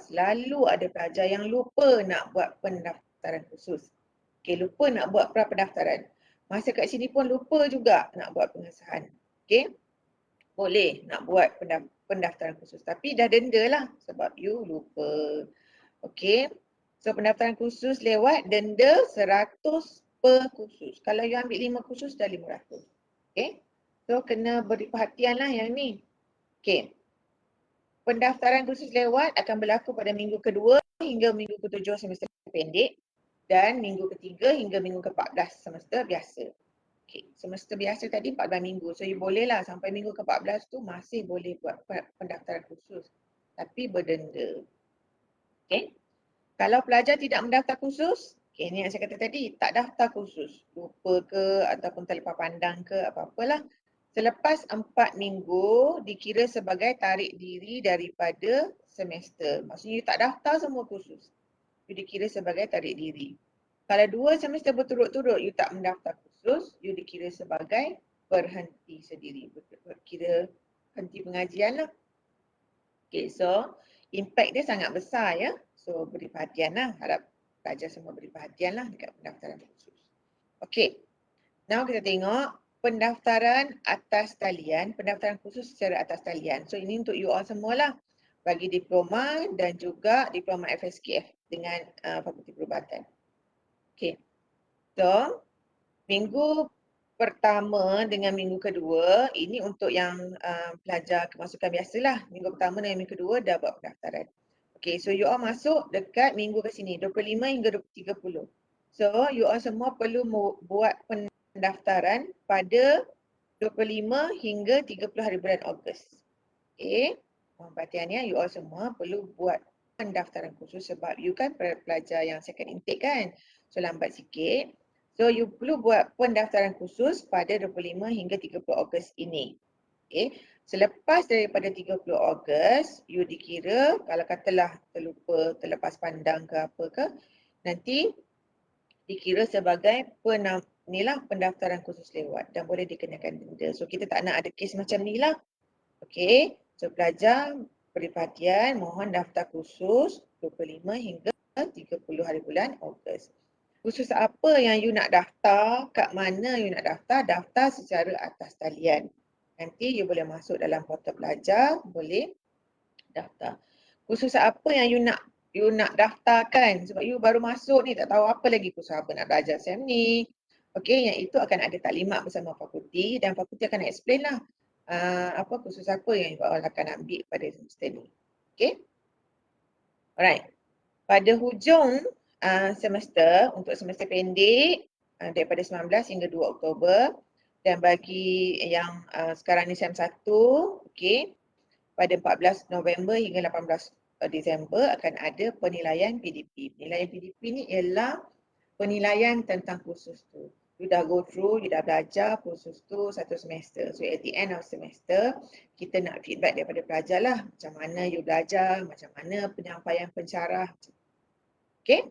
selalu ada pelajar yang lupa nak buat pendaftaran khusus. Okay, lupa nak buat pra pendaftaran. Masa kat sini pun lupa juga nak buat pengesahan. Okay, boleh nak buat pendaftaran khusus. Tapi dah denda lah sebab you lupa. Okay, so pendaftaran khusus lewat denda 100 per kursus. Kalau you ambil 5 kursus dah 500. Okay, so kena beri perhatian lah yang ni. Okay, pendaftaran khusus lewat akan berlaku pada minggu kedua hingga minggu ke-7 semester pendek dan minggu ketiga hingga minggu ke-14 semester biasa. Okay, semester biasa tadi 14 minggu. So you boleh lah sampai minggu ke-14 tu masih boleh buat pendaftaran khusus. Tapi berdenda. Okay, kalau pelajar tidak mendaftar khusus, okay, ni yang saya kata tadi, tak daftar khusus, lupa ke ataupun terlepas pandang ke apa-apalah. Selepas 4 minggu dikira sebagai tarik diri daripada semester. Maksudnya you tak daftar semua kursus. You dikira sebagai tarik diri. Kalau 2 semester berturut-turut you tak mendaftar kursus, you dikira sebagai berhenti sendiri. Kira henti pengajian lah. Okay, so impact dia sangat besar ya. So beri perhatian lah. Harap pelajar semua beri perhatian lah dekat pendaftaran khusus. Okay, now kita tengok pendaftaran atas talian, pendaftaran khusus secara atas talian. So ini untuk you all semualah, bagi diploma dan juga diploma FSKF dengan Fakulti Perubatan. Okay, so minggu pertama dengan minggu kedua, ini untuk yang pelajar kemasukan biasalah. Minggu pertama dan minggu kedua dah buat pendaftaran. Okay, so you all masuk dekat minggu ke sini, 25 hingga 30. So you all semua perlu buat pendaftaran pada 25 hingga 30 hari bulan Ogos. Okay, mohon perhatiannya, you all semua perlu buat pendaftaran khusus sebab you kan pelajar yang second intake kan. So lambat sikit. So you perlu buat pendaftaran khusus pada 25 hingga 30 Ogos ini. Okay, selepas daripada 30 Ogos, you dikira kalau katalah terlupa, terlepas pandang ke apa ke, nanti dikira sebagai pendaftaran khusus lewat dan boleh dikenakan denda. So kita tak nak ada kes macam ni lah. Okay, so pelajar beri perhatian, mohon daftar khusus 25 hingga 30 hari bulan Ogos. Khusus apa yang you nak daftar, kat mana you nak daftar, daftar secara atas talian. Nanti you boleh masuk dalam portal pelajar, boleh daftar. Kursus apa yang you nak daftarkan, sebab you baru masuk ni tak tahu apa lagi kursus apa nak belajar SEM ni. Okey, yang itu akan ada taklimat bersama fakulti dan fakulti akan explain lah apa kursus apa yang you akan ambil pada semester ni. Okey. Alright. Pada hujung semester, untuk semester pendek daripada 19 hingga 2 Oktober, dan bagi yang sekarang ni SEM 1, okey, pada 14 November hingga 18 Disember akan ada penilaian PDP. Penilaian PDP ni ialah penilaian tentang kursus tu. You dah go through, you dah belajar kursus tu satu semester. So at the end of semester, kita nak feedback daripada pelajar lah. Macam mana you belajar, macam mana penyampaian pensyarah. Okay?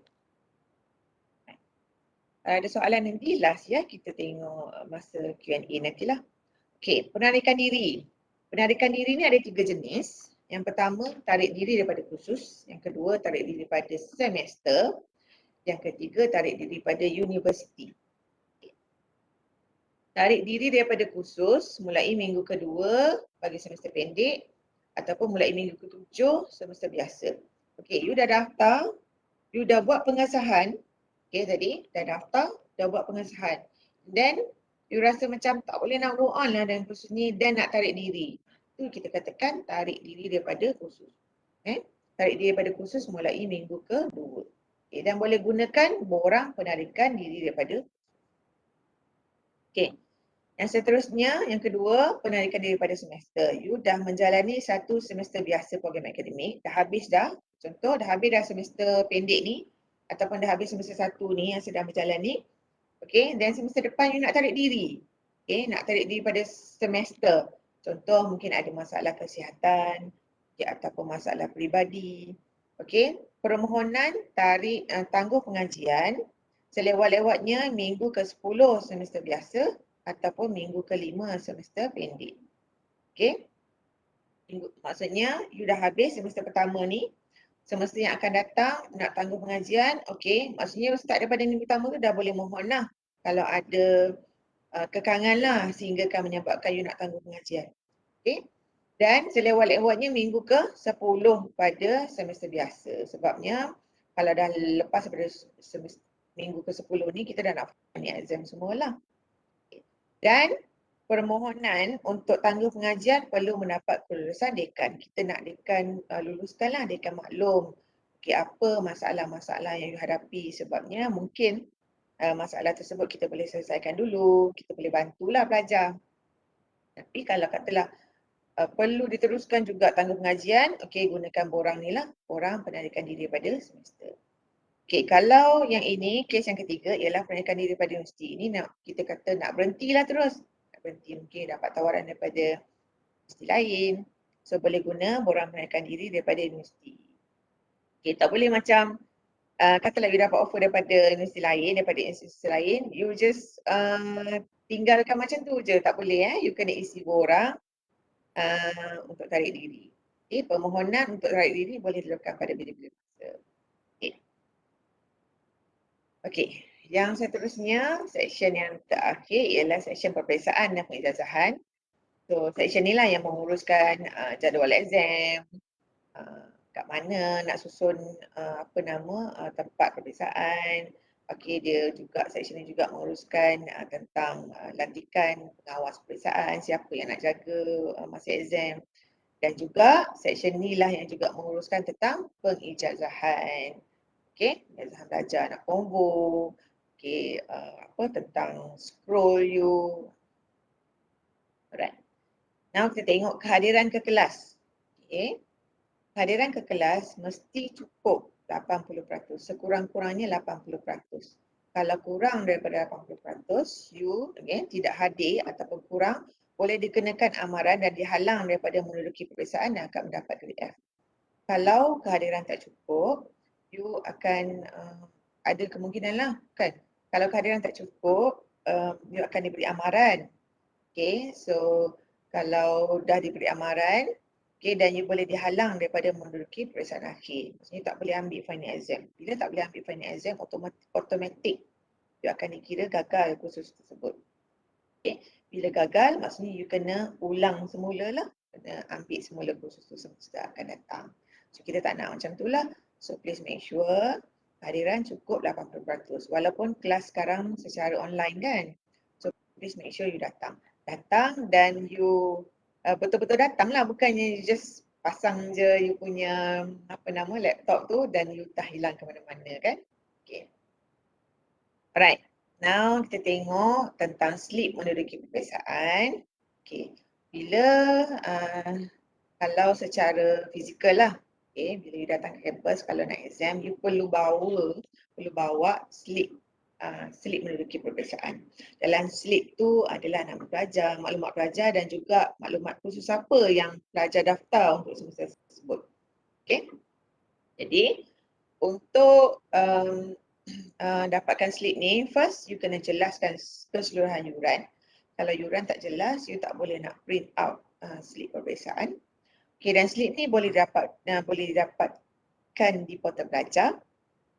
Ada soalan nanti last ya, kita tengok masa Q&A nantilah. Okay, penarikan diri. Penarikan diri ni ada 3 jenis. Yang pertama, tarik diri daripada kursus. Yang kedua, tarik diri daripada semester. Yang ketiga, tarik diri daripada universiti. Tarik diri daripada kursus mulai minggu kedua bagi semester pendek ataupun mulai minggu ke-7 semester biasa. Okay, you dah daftar, you dah buat pengesahan. Okay, tadi dah daftar, dah buat pengesahan. Then, you rasa macam tak boleh nak go on lah dengan kursus ni, then nak tarik diri. Itu kita katakan tarik diri daripada kursus. Tarik diri daripada kursus mulai minggu ke-2. Okay, dan boleh gunakan borang penarikan diri daripada. Okay. Yang seterusnya, yang kedua, penarikan diri pada semester. You dah menjalani satu semester biasa program akademik, dah habis dah. Contoh, dah habis dah semester pendek ni, ataupun dah habis semester 1 ni yang sedang berjalan ni. Okay, dan semester depan you nak tarik diri. Okay, nak tarik diri pada semester. Contoh, mungkin ada masalah kesihatan, okay, ataupun masalah peribadi. Okay, permohonan tarik tangguh pengajian selewat-lewatnya minggu ke-10 semester biasa ataupun minggu ke-5 semester pendek. Okay, maksudnya you dah habis semester pertama ni, semester yang akan datang nak tangguh pengajian, okey, maksudnya start daripada minggu pertama tu dah boleh mohon lah kalau ada kekangan lah sehingga akan menyebabkan you nak tangguh pengajian. Okey, dan selewat-lewatnya minggu ke-10 pada semester biasa. Sebabnya kalau dah lepas daripada minggu ke-10 ni kita dah nak final exam semualah. Dan permohonan untuk tangguh pengajian perlu mendapat kelulusan dekan. Kita nak dekan luluskanlah, dekan maklum. Okey, apa masalah-masalah yang you hadapi, sebabnya mungkin masalah tersebut kita boleh selesaikan dulu, kita boleh bantulah belajar. Tapi kalau katalah perlu diteruskan juga tangguh pengajian, okey, gunakan borang ni lah, borang penarikan diri pada semester. Okey, kalau yang ini, kes yang ketiga ialah penarikan diri pada universiti. Ini nak kita kata nak berhentilah terus. Nak berhenti, mungkin dapat tawaran daripada universiti lain. So boleh guna borang penarikan diri daripada universiti. Okey, tak boleh macam katalah you dapat offer daripada universiti lain, daripada institusi lain, you just tinggalkan macam tu je. Tak boleh you kena isi borang untuk tarik diri. Okey, permohonan untuk tarik diri boleh dilakukan pada bila-bila masa. Okey. Okey, yang seterusnya, seksyen yang terakhir ialah seksyen peperiksaan dan pengijazahan. So, seksyen ni lah yang menguruskan jadual exam, kat mana nak susun tempat peperiksaan. Okey, dia juga, seksyen ni juga menguruskan tentang lantikan pengawas peperiksaan, siapa yang nak jaga masa exam. Dan juga seksyen ni lah yang juga menguruskan tentang pengijazahan. Okey, ijazahan belajar nak combo. Okey, tentang scroll you. Alright. Now kita tengok kehadiran ke kelas. Okey. Kehadiran ke kelas mesti cukup 80%. Sekurang-kurangnya 80%. Kalau kurang daripada 80%, you tidak hadir ataupun kurang, boleh dikenakan amaran dan dihalang daripada menduduki peperiksaan dan akan mendapat grade F. Kalau kehadiran tak cukup, you akan ada kemungkinan lah kan. Kalau kehadiran tak cukup, you akan diberi amaran. Okay, so kalau dah diberi amaran, okay, dan you boleh dihalang daripada menduduki peperiksaan akhir. Maksudnya tak boleh ambil final exam. Bila tak boleh ambil final exam, automatik you akan dikira gagal kursus tersebut. Okay. Bila gagal, maksudnya you kena ulang semula lah. Kena ambil semula kursus tu semasa akan datang. So kita tak nak macam tu lah. So please make sure kehadiran cukup 80%. Walaupun kelas sekarang secara online kan. So please make sure you datang. Datang dan you betul-betul datang lah. Bukannya you just pasang je you punya laptop tu dan you tak hilang ke mana-mana kan. Okay. Alright. Now kita tengok tentang sleep meneruki peperiksaan. Okay. Bila kalau secara fizikal lah. Okay. Bila you datang ke kampus, kalau nak exam, you perlu bawa slip meneruki peperiksaan. Dalam slip tu adalah nama pelajar, maklumat pelajar dan juga maklumat khusus apa yang pelajar daftar untuk semester tersebut. Okay. Jadi untuk dapatkan slip ni, first you kena jelaskan keseluruhan yuran. Kalau yuran tak jelas, you tak boleh nak print out slip peperiksaan. Okay, dan slip ni boleh didapatkan di portal pelajar.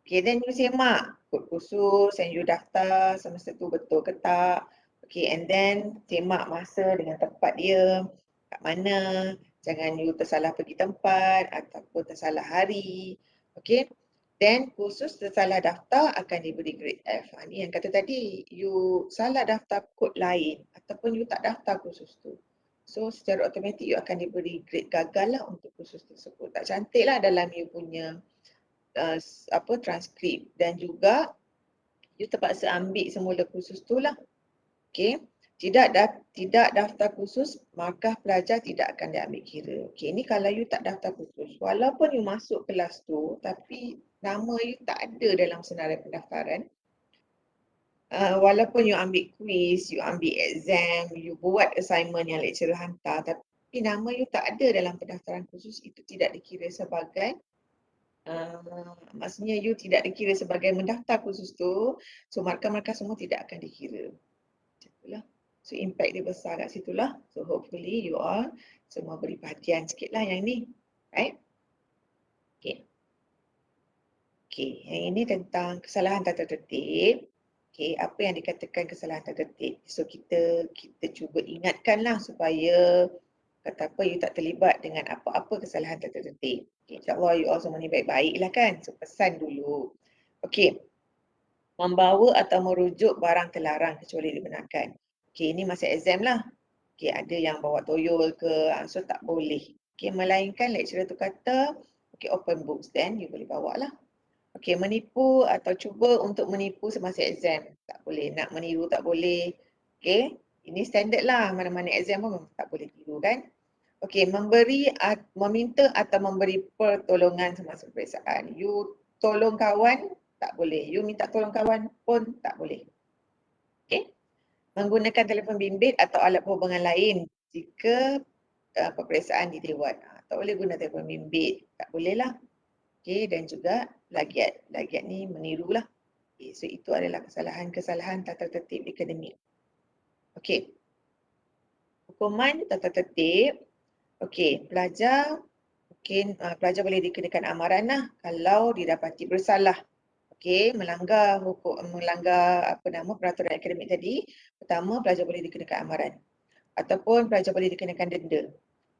Okay, then you semak kod khusus yang you daftar semester tu betul ke tak. Okay, and then semak masa dengan tempat dia, kat mana. Jangan you tersalah pergi tempat ataupun tersalah hari. Okay. Then khusus tersalah daftar akan diberi grade F. Ni yang kata tadi, you salah daftar kod lain ataupun you tak daftar khusus tu. So secara automatik you akan diberi grade gagal lah untuk khusus tersebut. Tak cantik lah dalam you punya transkrip dan juga you terpaksa ambil semula khusus tu lah. Okay. Tidak daftar khusus, markah pelajar tidak akan diambil kira. Okay, ni kalau you tak daftar khusus. Walaupun you masuk kelas tu, tapi nama you tak ada dalam senarai pendaftaran. Walaupun you ambil quiz, you ambil exam, you buat assignment yang lecturer hantar, tapi nama you tak ada dalam pendaftaran khusus, itu tidak dikira sebagai maksudnya you tidak dikira sebagai mendaftar khusus tu. So markah-markah semua tidak akan dikira. Itulah. So impact dia besar kat situ lah. So hopefully you all semua beri perhatian sikit lah yang ni. Right? Okay. Okay, yang ini tentang kesalahan tata tertib. Okay, apa yang dikatakan kesalahan tata tertib? So kita cuba ingatkan lah supaya kata apa you tak terlibat dengan apa-apa kesalahan tata tertib. Okay, InsyaAllah you all semua ni baik-baik lah kan. So pesan dulu. Okay. Membawa atau merujuk barang terlarang kecuali dibenarkan. Okay, ini masa exam lah. Okay, ada yang bawa toyol ke, so tak boleh. Okay, melainkan lecturer tu kata, okay, open books, then you boleh bawa lah. Okay, menipu atau cuba untuk menipu semasa exam. Tak boleh, nak meniru tak boleh. Okay, ini standard lah, mana-mana exam pun tak boleh tiru kan. Okay, meminta atau memberi pertolongan semasa peperiksaan. You tolong kawan, tak boleh. You minta tolong kawan pun tak boleh. Okay. Menggunakan telefon bimbit atau alat perhubungan lain jika peperiksaan dilewat. Tak boleh guna telefon bimbit. Tak boleh lah. Okay. Dan juga lagiat. Lagiat ni meniru lah. Okay. So itu adalah kesalahan tata tertib akademik. Okay. Hukuman tata tertib. Okay. Pelajar boleh dikenakan amaran lah kalau didapati bersalah. Okay, melanggar peraturan akademik tadi. Pertama, pelajar boleh dikenakan amaran. Ataupun pelajar boleh dikenakan denda.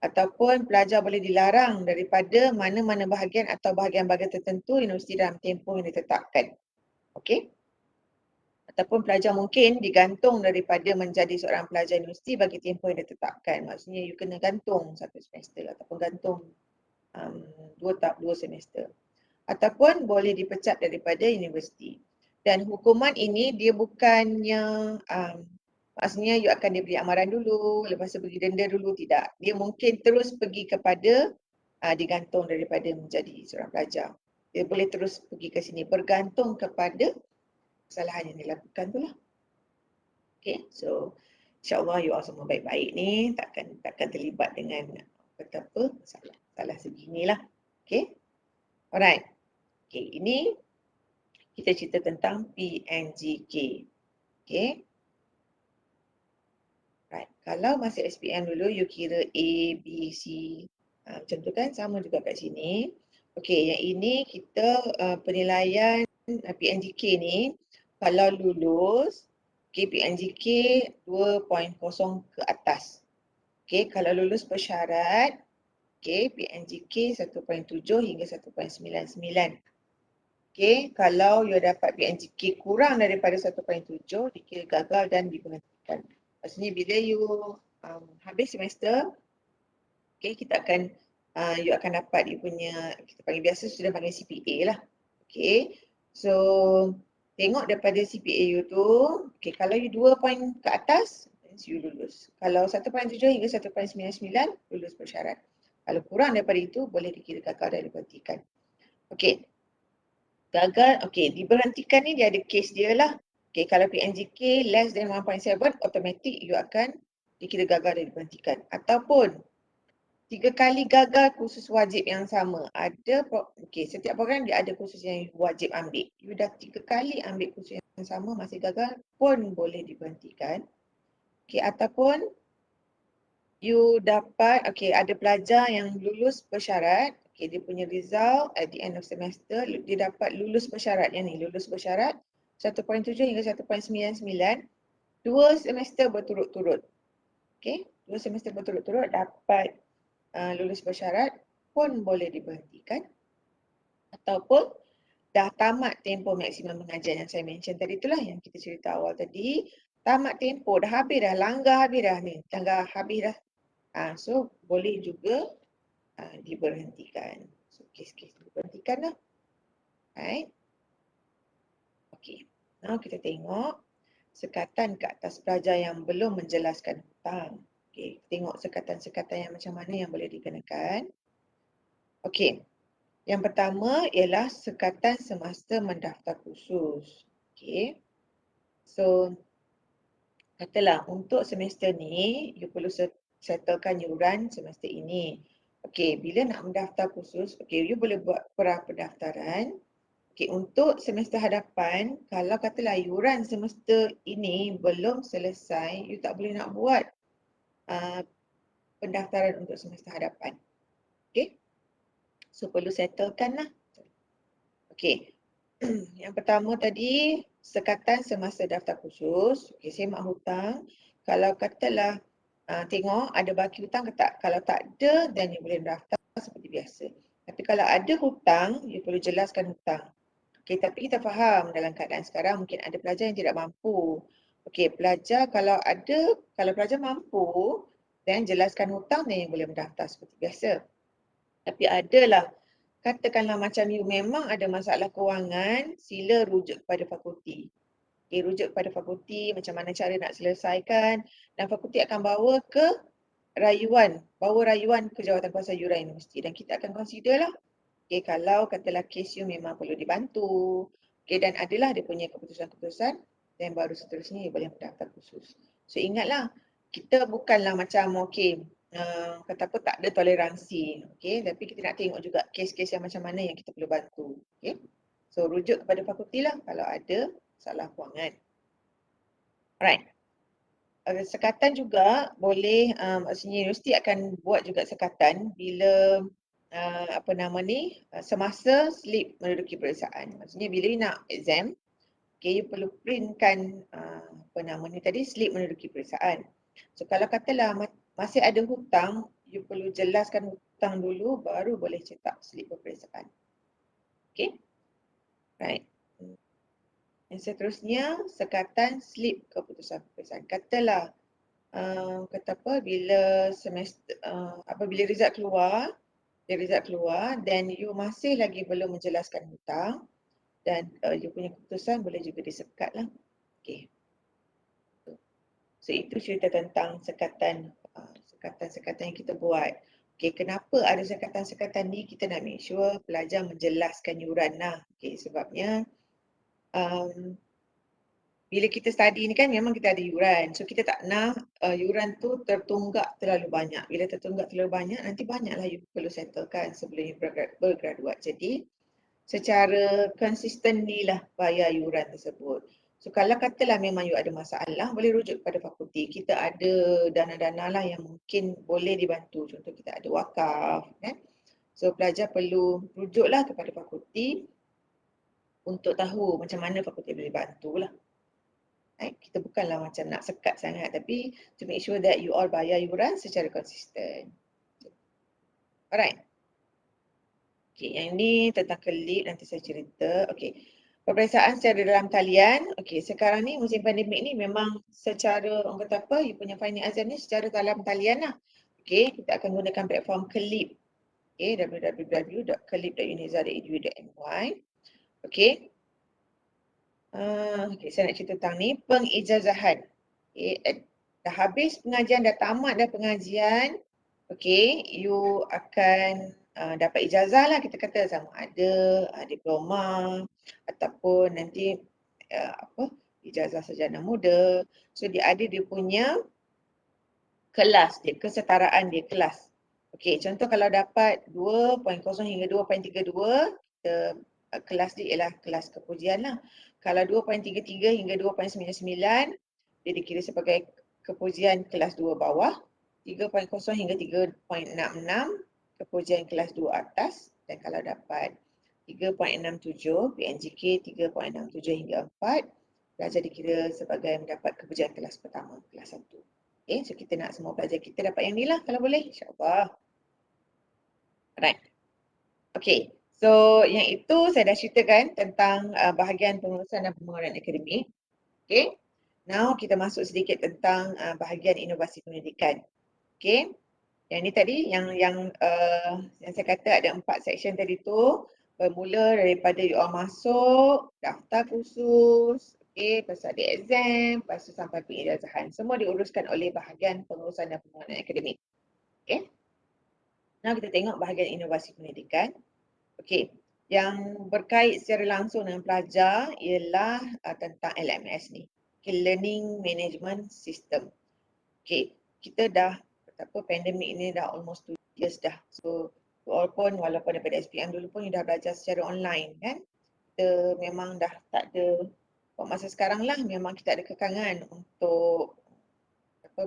Ataupun pelajar boleh dilarang daripada mana-mana bahagian atau bahagian-bahagian tertentu universiti dalam tempoh yang ditetapkan. Okay. Ataupun pelajar mungkin digantung daripada menjadi seorang pelajar universiti bagi tempoh yang ditetapkan. Maksudnya you kena gantung 1 semester ataupun gantung 2 semester. Ataupun boleh dipecat daripada universiti. Dan hukuman ini dia bukannya maksudnya you akan diberi amaran dulu, lepas tu beri denda dulu, tidak. Dia mungkin terus pergi kepada digantung daripada menjadi seorang pelajar. Dia boleh terus pergi ke sini bergantung kepada kesalahan yang dilakukan tu lah. Okay, so insyaAllah you all semua baik-baik ni, takkan terlibat dengan apa salah seginilah. Okay. Alright. Okay, ini kita cerita tentang PNGK. Okay. Right. Kalau masih SPM dulu, you kira A, B, C. Macam tu kan, sama juga kat sini. Okay, yang ini kita penilaian PNGK ni, kalau lulus, Okay, PNGK 2.0 ke atas. Okay, kalau lulus bersyarat, okay, PNGK 1.7 hingga 1.99. Okay, kalau you dapat PNGK kurang daripada 1.7, dikira gagal dan diberhentikan. Maksudnya bila you habis semester, okay, kita akan you akan dapat you punya, kita panggil biasa sudah panggil CPA lah. Okay, so tengok daripada CPA you tu, okay, kalau you 2 point ke atas, you lulus. Kalau 1.7 hingga 1.99, lulus bersyarat. Kalau kurang daripada itu, boleh dikira gagal dan diberhentikan. Okay, gagal, okay, diberhentikan ni dia ada case dia lah. Okay, kalau PNGK less than 1.7, automatic you akan dikira gagal dan diberhentikan. Ataupun 3 kali gagal kursus wajib yang sama. Okay, setiap program dia ada kursus yang wajib ambil. You dah 3 kali ambil kursus yang sama masih gagal pun boleh diberhentikan. Okay, ataupun you dapat, okay, ada pelajar yang lulus bersyarat. Okay, dia punya result at the end of semester, dia dapat lulus bersyarat. Yang ni, lulus bersyarat 1.7 hingga 1.99, 2 semester berturut-turut. Okay, 2 semester berturut-turut dapat lulus bersyarat pun boleh diberhentikan. Ataupun dah tamat tempoh maksimum mengajar yang saya mention tadi, itulah yang kita cerita awal tadi. Tamat tempoh, dah habis dah, langgar habis dah ni, langgar habis dah. So boleh juga diberhentikan. So kes-kes diberhentikan lah. Right. Okay. Now kita tengok sekatan ke atas pelajar yang belum menjelaskan hutang. Okay. Tengok sekatan-sekatan yang macam mana yang boleh dikenakan. Okay. Yang pertama ialah sekatan semasa mendaftar kursus. Okay. So katalah untuk semester ni, you perlu settlekan yuran semester ini. Okey, bila nak mendaftar kursus, okey, you boleh buat pra-pendaftaran. Okey, untuk semester hadapan, kalau katalah yuran semester ini belum selesai, you tak boleh nak buat pendaftaran untuk semester hadapan. Okey. So perlu settlekan lah. Okey. Yang pertama tadi, sekatan semasa daftar kursus. Okey, semak hutang. Kalau katalah tengok ada baki hutang ke tak. Kalau tak ada, then you boleh daftar seperti biasa. Tapi kalau ada hutang, you perlu jelaskan hutang. Okey, tapi kita faham dalam keadaan sekarang mungkin ada pelajar yang tidak mampu. Okey, pelajar kalau pelajar mampu, then jelaskan hutang, then you boleh mendaftar seperti biasa. Tapi adalah, katakanlah macam you memang ada masalah kewangan, sila rujuk kepada fakulti. Okay, rujuk kepada fakulti macam mana cara nak selesaikan, dan fakulti akan bawa rayuan ke Jawatankuasa Yuran Universiti, dan kita akan consider lah. Okay, kalau katalah kes you memang perlu dibantu, okay, dan adalah dia punya keputusan-keputusan, dan baru seterusnya you boleh mendaftar kursus. So ingatlah, kita bukanlah macam kata apa tak ada toleransi, okay, tapi kita nak tengok juga kes-kes yang macam mana yang kita perlu bantu. Okay. So rujuk kepada fakulti lah kalau ada masalah kewangan. Alright. Sekatan juga boleh, maksudnya universiti akan buat juga sekatan bila semasa slip menduduki peperiksaan. Maksudnya bila you nak exam, okay, you perlu printkan slip menduduki peperiksaan. So kalau katalah masih ada hutang, you perlu jelaskan hutang dulu baru boleh cetak slip peperiksaan. Okay. Right. Yang seterusnya, sekatan slip keputusan peperiksaan. Katalah bila semester apabila result keluar, then you masih lagi belum menjelaskan hutang, dan you punya keputusan boleh juga disekat lah. Okay. So itu cerita tentang sekatan yang kita buat. Okay, kenapa ada sekatan-sekatan ni? Kita nak make sure pelajar menjelaskan yuran lah. Okay, sebabnya bila kita study ni kan memang kita ada yuran. So kita tak nak yuran tu tertunggak terlalu banyak. Bila tertunggak terlalu banyak, nanti banyaklah you perlu settlekan sebelum you bergraduat. Jadi secara consistently lah bayar yuran tersebut. So kalau katalah memang you ada masalah, boleh rujuk kepada fakulti. Kita ada dana-dana lah yang mungkin boleh dibantu. Contoh kita ada wakaf. So pelajar perlu rujuklah kepada fakulti untuk tahu macam mana fakulti boleh bantu lah. Kita bukanlah macam nak sekat sangat, tapi to make sure that you all bayar yuran secara konsisten. Alright. Okay, yang ini tentang kelip, nanti saya cerita. Okay, peperiksaan secara dalam talian. Okay, sekarang ni musim pandemik ni memang secara, orang kata apa, you punya final exam ni secara dalam talian lah. Okay, kita akan gunakan platform Kelip. Okay, www.kelip.unisa.edu.my. Okay. Okay, saya nak cerita tentang ni, pengijazahan. Okay, dah habis pengajian, dah tamat dah pengajian. Okay, you akan dapat ijazah lah, kita kata sama ada diploma ataupun nanti ijazah sarjana muda. So dia ada dia punya kelas dia, kesetaraan dia kelas. Okey, contoh kalau dapat 2.0 hingga 2.32, kita, kelas dia ialah kelas kepujian lah. Kalau 2.33 hingga 2.99, dia dikira sebagai kepujian kelas 2 bawah. 3.0 hingga 3.66, kepujian kelas 2 atas. Dan kalau dapat 3.67, PNGK 3.67 hingga 4, pelajar dikira sebagai mendapat kepujian kelas pertama, kelas 1. Okay, so kita nak semua pelajar kita dapat yang ni lah kalau boleh, insyaAllah. Alright. Okay, so yang itu saya dah ceritakan tentang bahagian pengurusan dan pembangunan akademik. Okay, now kita masuk sedikit tentang bahagian inovasi pendidikan. Okay, yang ni tadi yang saya kata ada 4 section tadi tu, bermula daripada you all masuk, daftar kursus, okay, lepas tu ada exam, lepas tu sampai pengijazahan. Semua diuruskan oleh bahagian pengurusan dan pembangunan akademik. Okay. Now kita tengok bahagian inovasi pendidikan. Okay. Yang berkait secara langsung dengan pelajar ialah tentang LMS ni. Okay, Learning Management System. Okay. Kita dah, pandemik ni dah almost 2 years dah. So, walaupun daripada SPM dulu pun dah belajar secara online kan. Kita memang dah tak ada, masa sekarang lah memang kita ada kekangan untuk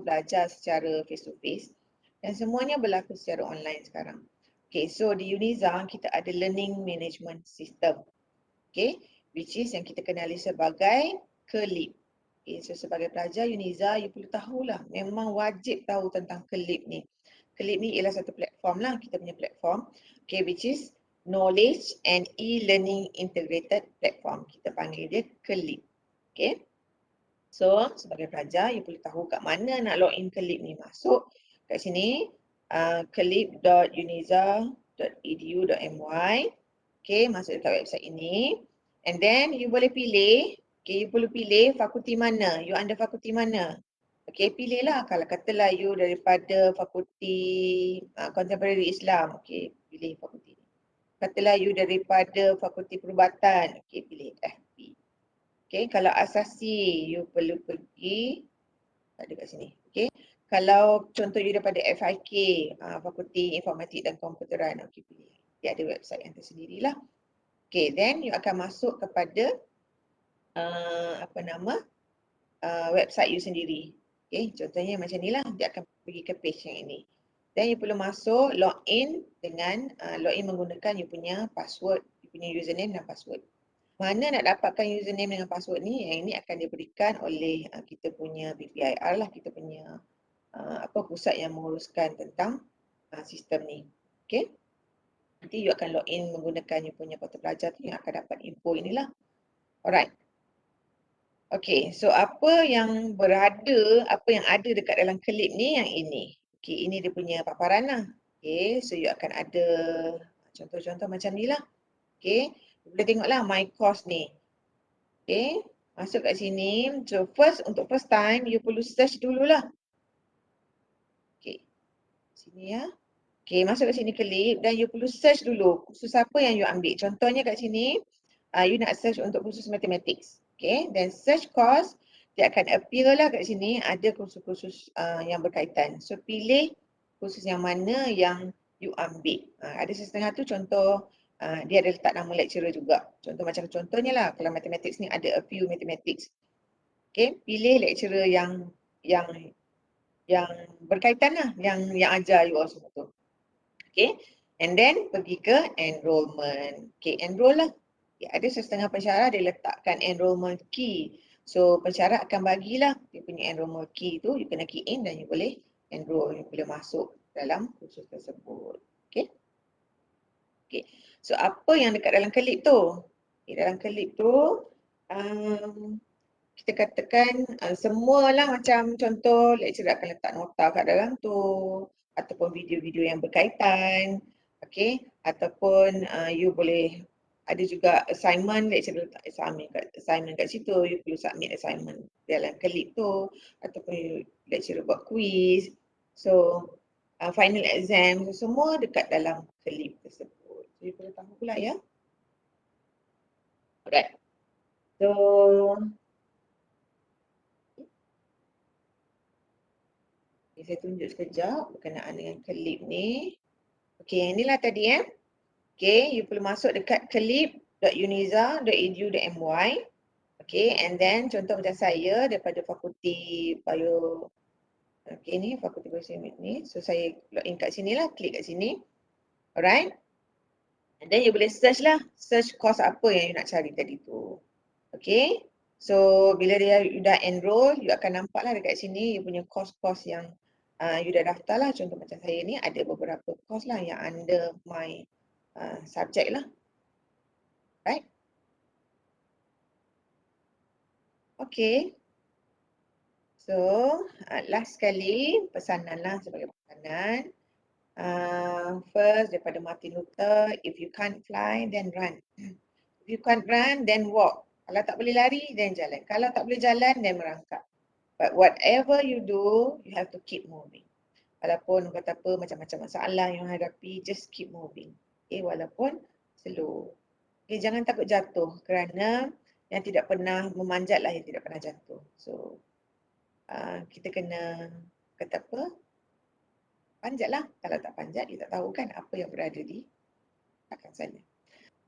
belajar secara face to face dan semuanya berlaku secara online sekarang. Okay, so di Uniza kita ada learning management system. Okay, which is yang kita kenali sebagai Kelip. Okay, so sebagai pelajar Uniza, you perlu tahulah, memang wajib tahu tentang Kelip ni. Kelip ni ialah satu platform lah, kita punya platform. Okay, which is Knowledge and E-Learning Integrated Platform. Kita panggil dia Kelip. Okay. So, sebagai pelajar, you perlu tahu kat mana nak login Kelip ni. Masuk kat sini, kelip.uniza.edu.my. Okay, masuk dekat website ini. And then, you boleh pilih, okay, you perlu pilih fakulti mana, you under fakulti mana. Okay, pilihlah. Kalau katalah you daripada fakulti Contemporary Islam, okay, pilih fakulti ni. Katalah you daripada fakulti perubatan, okay, pilih FP. Okay, kalau asasi, you perlu pergi, ada kat sini. Okay, kalau contoh you daripada FIK, Fakulti Informatik dan Komputeran, okay, pilih. Dia ada website yang tersendirilah. Okay, then you akan masuk kepada website you sendiri. Okay, contohnya macam ni lah, dia akan pergi ke page yang ini. Then you perlu masuk, login dengan, login menggunakan you punya password, you punya username dan password. Mana nak dapatkan username dengan password ni, yang ini akan diberikan oleh kita punya BPIR lah, kita punya pusat yang menguruskan tentang sistem ni. Okay. Nanti you akan login menggunakan you punya portal pelajar tu yang akan dapat info inilah. Alright. Okay, so apa yang ada dekat dalam Kelip ni yang ini. Okay, ini dia punya paparan lah. Okay, so you akan ada contoh-contoh macam ni lah. Okay, boleh tengoklah my course ni. Okay, masuk kat sini. So untuk first time, you perlu search dululah. Okay, sini ya. Okay, masuk kat sini Kelip dan you perlu search dulu kursus apa yang you ambil. Contohnya kat sini, you nak search untuk kursus mathematics. Okay, then search course, dia akan appear lah kat sini ada kursus-kursus yang berkaitan. So pilih kursus yang mana yang you ambil. Ada setengah tu contoh, dia ada letak nama lecturer juga. Contohnya lah, kalau mathematics ni ada a few mathematics. Okay, pilih lecturer yang berkaitan lah, yang ajar you all semua tu. Okay, and then pergi ke enrollment. Okay, enroll lah. Okay, ada setengah pensyarah dia letakkan enrollment key So persyarat akan bagilah dia punya enrollment key tu, you kena key in dan you boleh enroll, you boleh masuk dalam kursus tersebut. Okay. Okay. So apa yang dekat dalam kelip tu? Dalam kelip tu kita katakan semualah macam contoh lecturer akan letak nota kat dalam tu ataupun video-video yang berkaitan, okay, ataupun you boleh ada juga assignment, lecturer letak assignment kat situ, you perlu submit assignment dalam kelip tu ataupun lecturer buat quiz. So final exam, so, semua dekat dalam kelip tersebut. So, you perlu tahu pula ya. Alright. So saya tunjuk sekejap berkenaan dengan kelip ni. Okey, yang inilah tadi Okey, you perlu masuk dekat kelip.uniza.edu.my. Okey, and then contoh macam saya daripada fakulti bio. Okey, ni fakulti biosimik ni. So saya login kat sini lah, klik kat sini. Alright. And then you boleh search lah, search course apa yang you nak cari tadi tu. Okey. So bila you dah enroll, you akan nampak lah dekat sini you punya course-course yang you dah daftar lah. Contoh macam saya ni ada beberapa course lah yang under my subject lah. Right? Okay. So last sekali pesanan lah sebagai pesanan. First daripada Martin Luther, if you can't fly then run. If you can't run then walk. Kalau tak boleh lari then jalan. Kalau tak boleh jalan then merangkak. But whatever you do, you have to keep moving. Walaupun kata apa macam-macam masalah yang hadapi, just keep moving. Okay, walaupun slow. Okay, jangan takut jatuh kerana yang tidak pernah memanjat lah yang tidak pernah jatuh. So kita kena kata apa? Panjatlah. Kalau tak panjat, kita tak tahu kan apa yang berada di belakang sana.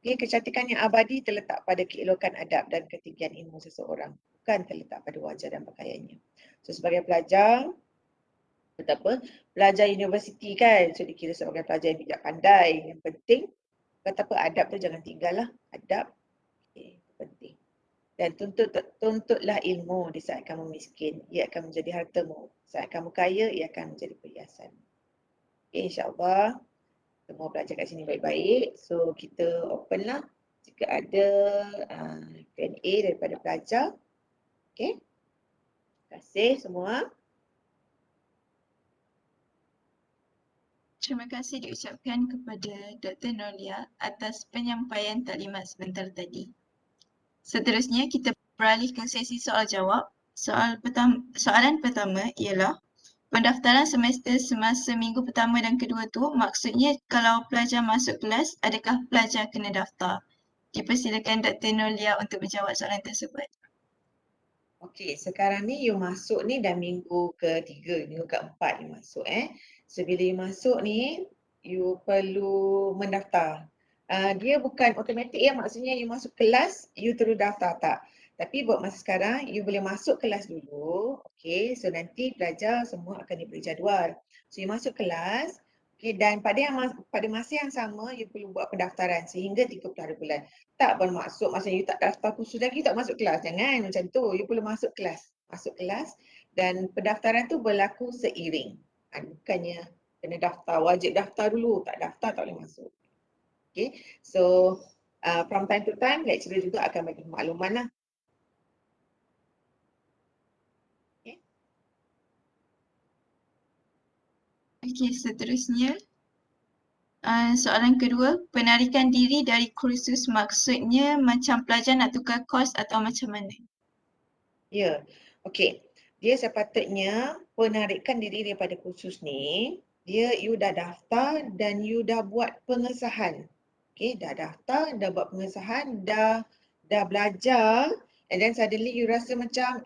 Okay, kecantikan yang abadi terletak pada keelokan adab dan ketinggian ilmu seseorang. Bukan terletak pada wajah dan pakaiannya. So sebagai pelajar, betapa pelajar universiti kan, so dikira sebagai pelajar yang bijak pandai. Yang penting, kata apa, adab tu jangan tinggal lah. Adab, okay, penting. Dan tuntutlah ilmu di saat kamu miskin, ia akan menjadi hartamu. Saat kamu kaya, ia akan menjadi perhiasan. Okay, insyaAllah semua belajar kat sini baik-baik. So kita open lah jika ada Q&A daripada pelajar. Okay. Terima kasih semua. Terima kasih diucapkan kepada Dr. Nolia atas penyampaian taklimat sebentar tadi. Seterusnya kita beralih ke sesi soal jawab. Soalan pertama ialah pendaftaran semester semasa minggu pertama dan kedua tu maksudnya kalau pelajar masuk kelas, adakah pelajar kena daftar? Dipersilakan Dr. Nolia untuk menjawab soalan tersebut. Okey, sekarang ni you masuk ni dah minggu ke-3, minggu ke-4 you masuk So bila you masuk ni, you perlu mendaftar. Dia bukan automatik maksudnya you masuk kelas, you terus daftar, tak. Tapi buat masa sekarang, you boleh masuk kelas dulu. Okay, so nanti pelajar semua akan diberi jadual. So you masuk kelas, okay, dan pada masa yang sama, you perlu buat pendaftaran sehingga 30 hari bulan. Tak bermaksud masa you tak daftar khusus lagi, tak masuk kelas. Jangan macam tu, you perlu masuk kelas. Masuk kelas dan pendaftaran tu berlaku seiring. Bukannya kena daftar, wajib daftar dulu. Tak daftar tak boleh masuk. Okay, so from time to time, lecturer juga akan bagi makluman lah. Okey, seterusnya soalan kedua, penarikan diri dari kursus maksudnya macam pelajar nak tukar kos atau macam mana? Ya, okey. Dia sepatutnya penarikan diri daripada kursus ni, you dah daftar dan you dah buat pengesahan. Okey, dah daftar, dah buat pengesahan, dah belajar, and then suddenly you rasa macam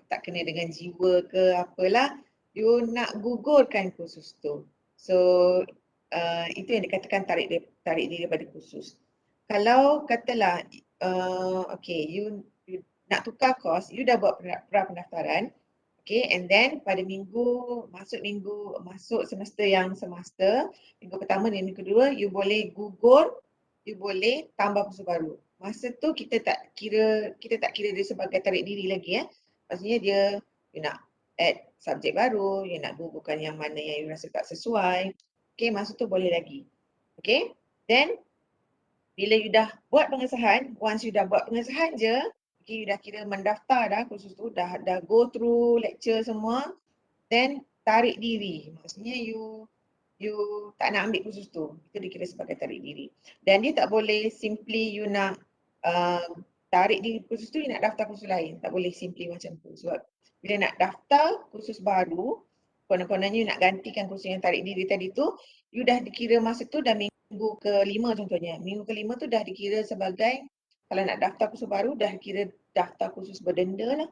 tak kena dengan jiwa ke apalah, you nak gugurkan kursus tu. So itu yang dikatakan tarik diri daripada kursus. Kalau katalah okay, you nak tukar kos, you dah buat pra-pendaftaran, okay, and then pada masuk semester yang semasa, minggu pertama dan minggu kedua, you boleh gugur, you boleh tambah kursus baru. masa tu kita tak kira dia sebagai tarik diri lagi ya. Maksudnya dia you nak add subjek baru, you nak gugurkan yang mana yang you rasa tak sesuai. Okay, masa tu boleh lagi. Okay, then bila you dah buat pengesahan, once you dah buat pengesahan je, okay, you dah kira mendaftar dah kursus tu, dah go through lecture semua, then tarik diri. Maksudnya you tak nak ambil kursus tu, itu dikira sebagai tarik diri. Dan dia tak boleh simply you nak tarik diri kursus tu, you nak daftar kursus lain. Tak boleh simply macam tu. Sebab bila nak daftar kursus baru, konon-kononnya you nak gantikan kursus yang tarik diri tadi tu, you dah dikira masa tu dah minggu ke-5 contohnya. Minggu ke-5 tu dah dikira sebagai, kalau nak daftar kursus baru, dah kira daftar kursus berdenda lah.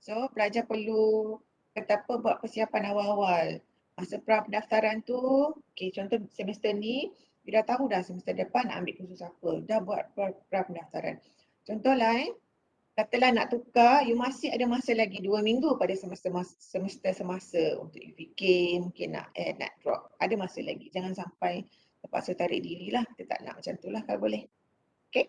So, pelajar perlu kata apa, buat persiapan awal-awal. Masa pra-pendaftaran tu, okay, contoh semester ni, you dah tahu dah semester depan nak ambil kursus apa. Dah buat pra-pendaftaran. Contohlah katalah nak tukar, you masih ada masa lagi 2 minggu pada semester semasa untuk you fikir, mungkin nak add, nak drop. Ada masa lagi. Jangan sampai terpaksa tarik diri lah. Kita tak nak macam tu lah kalau boleh. Okay.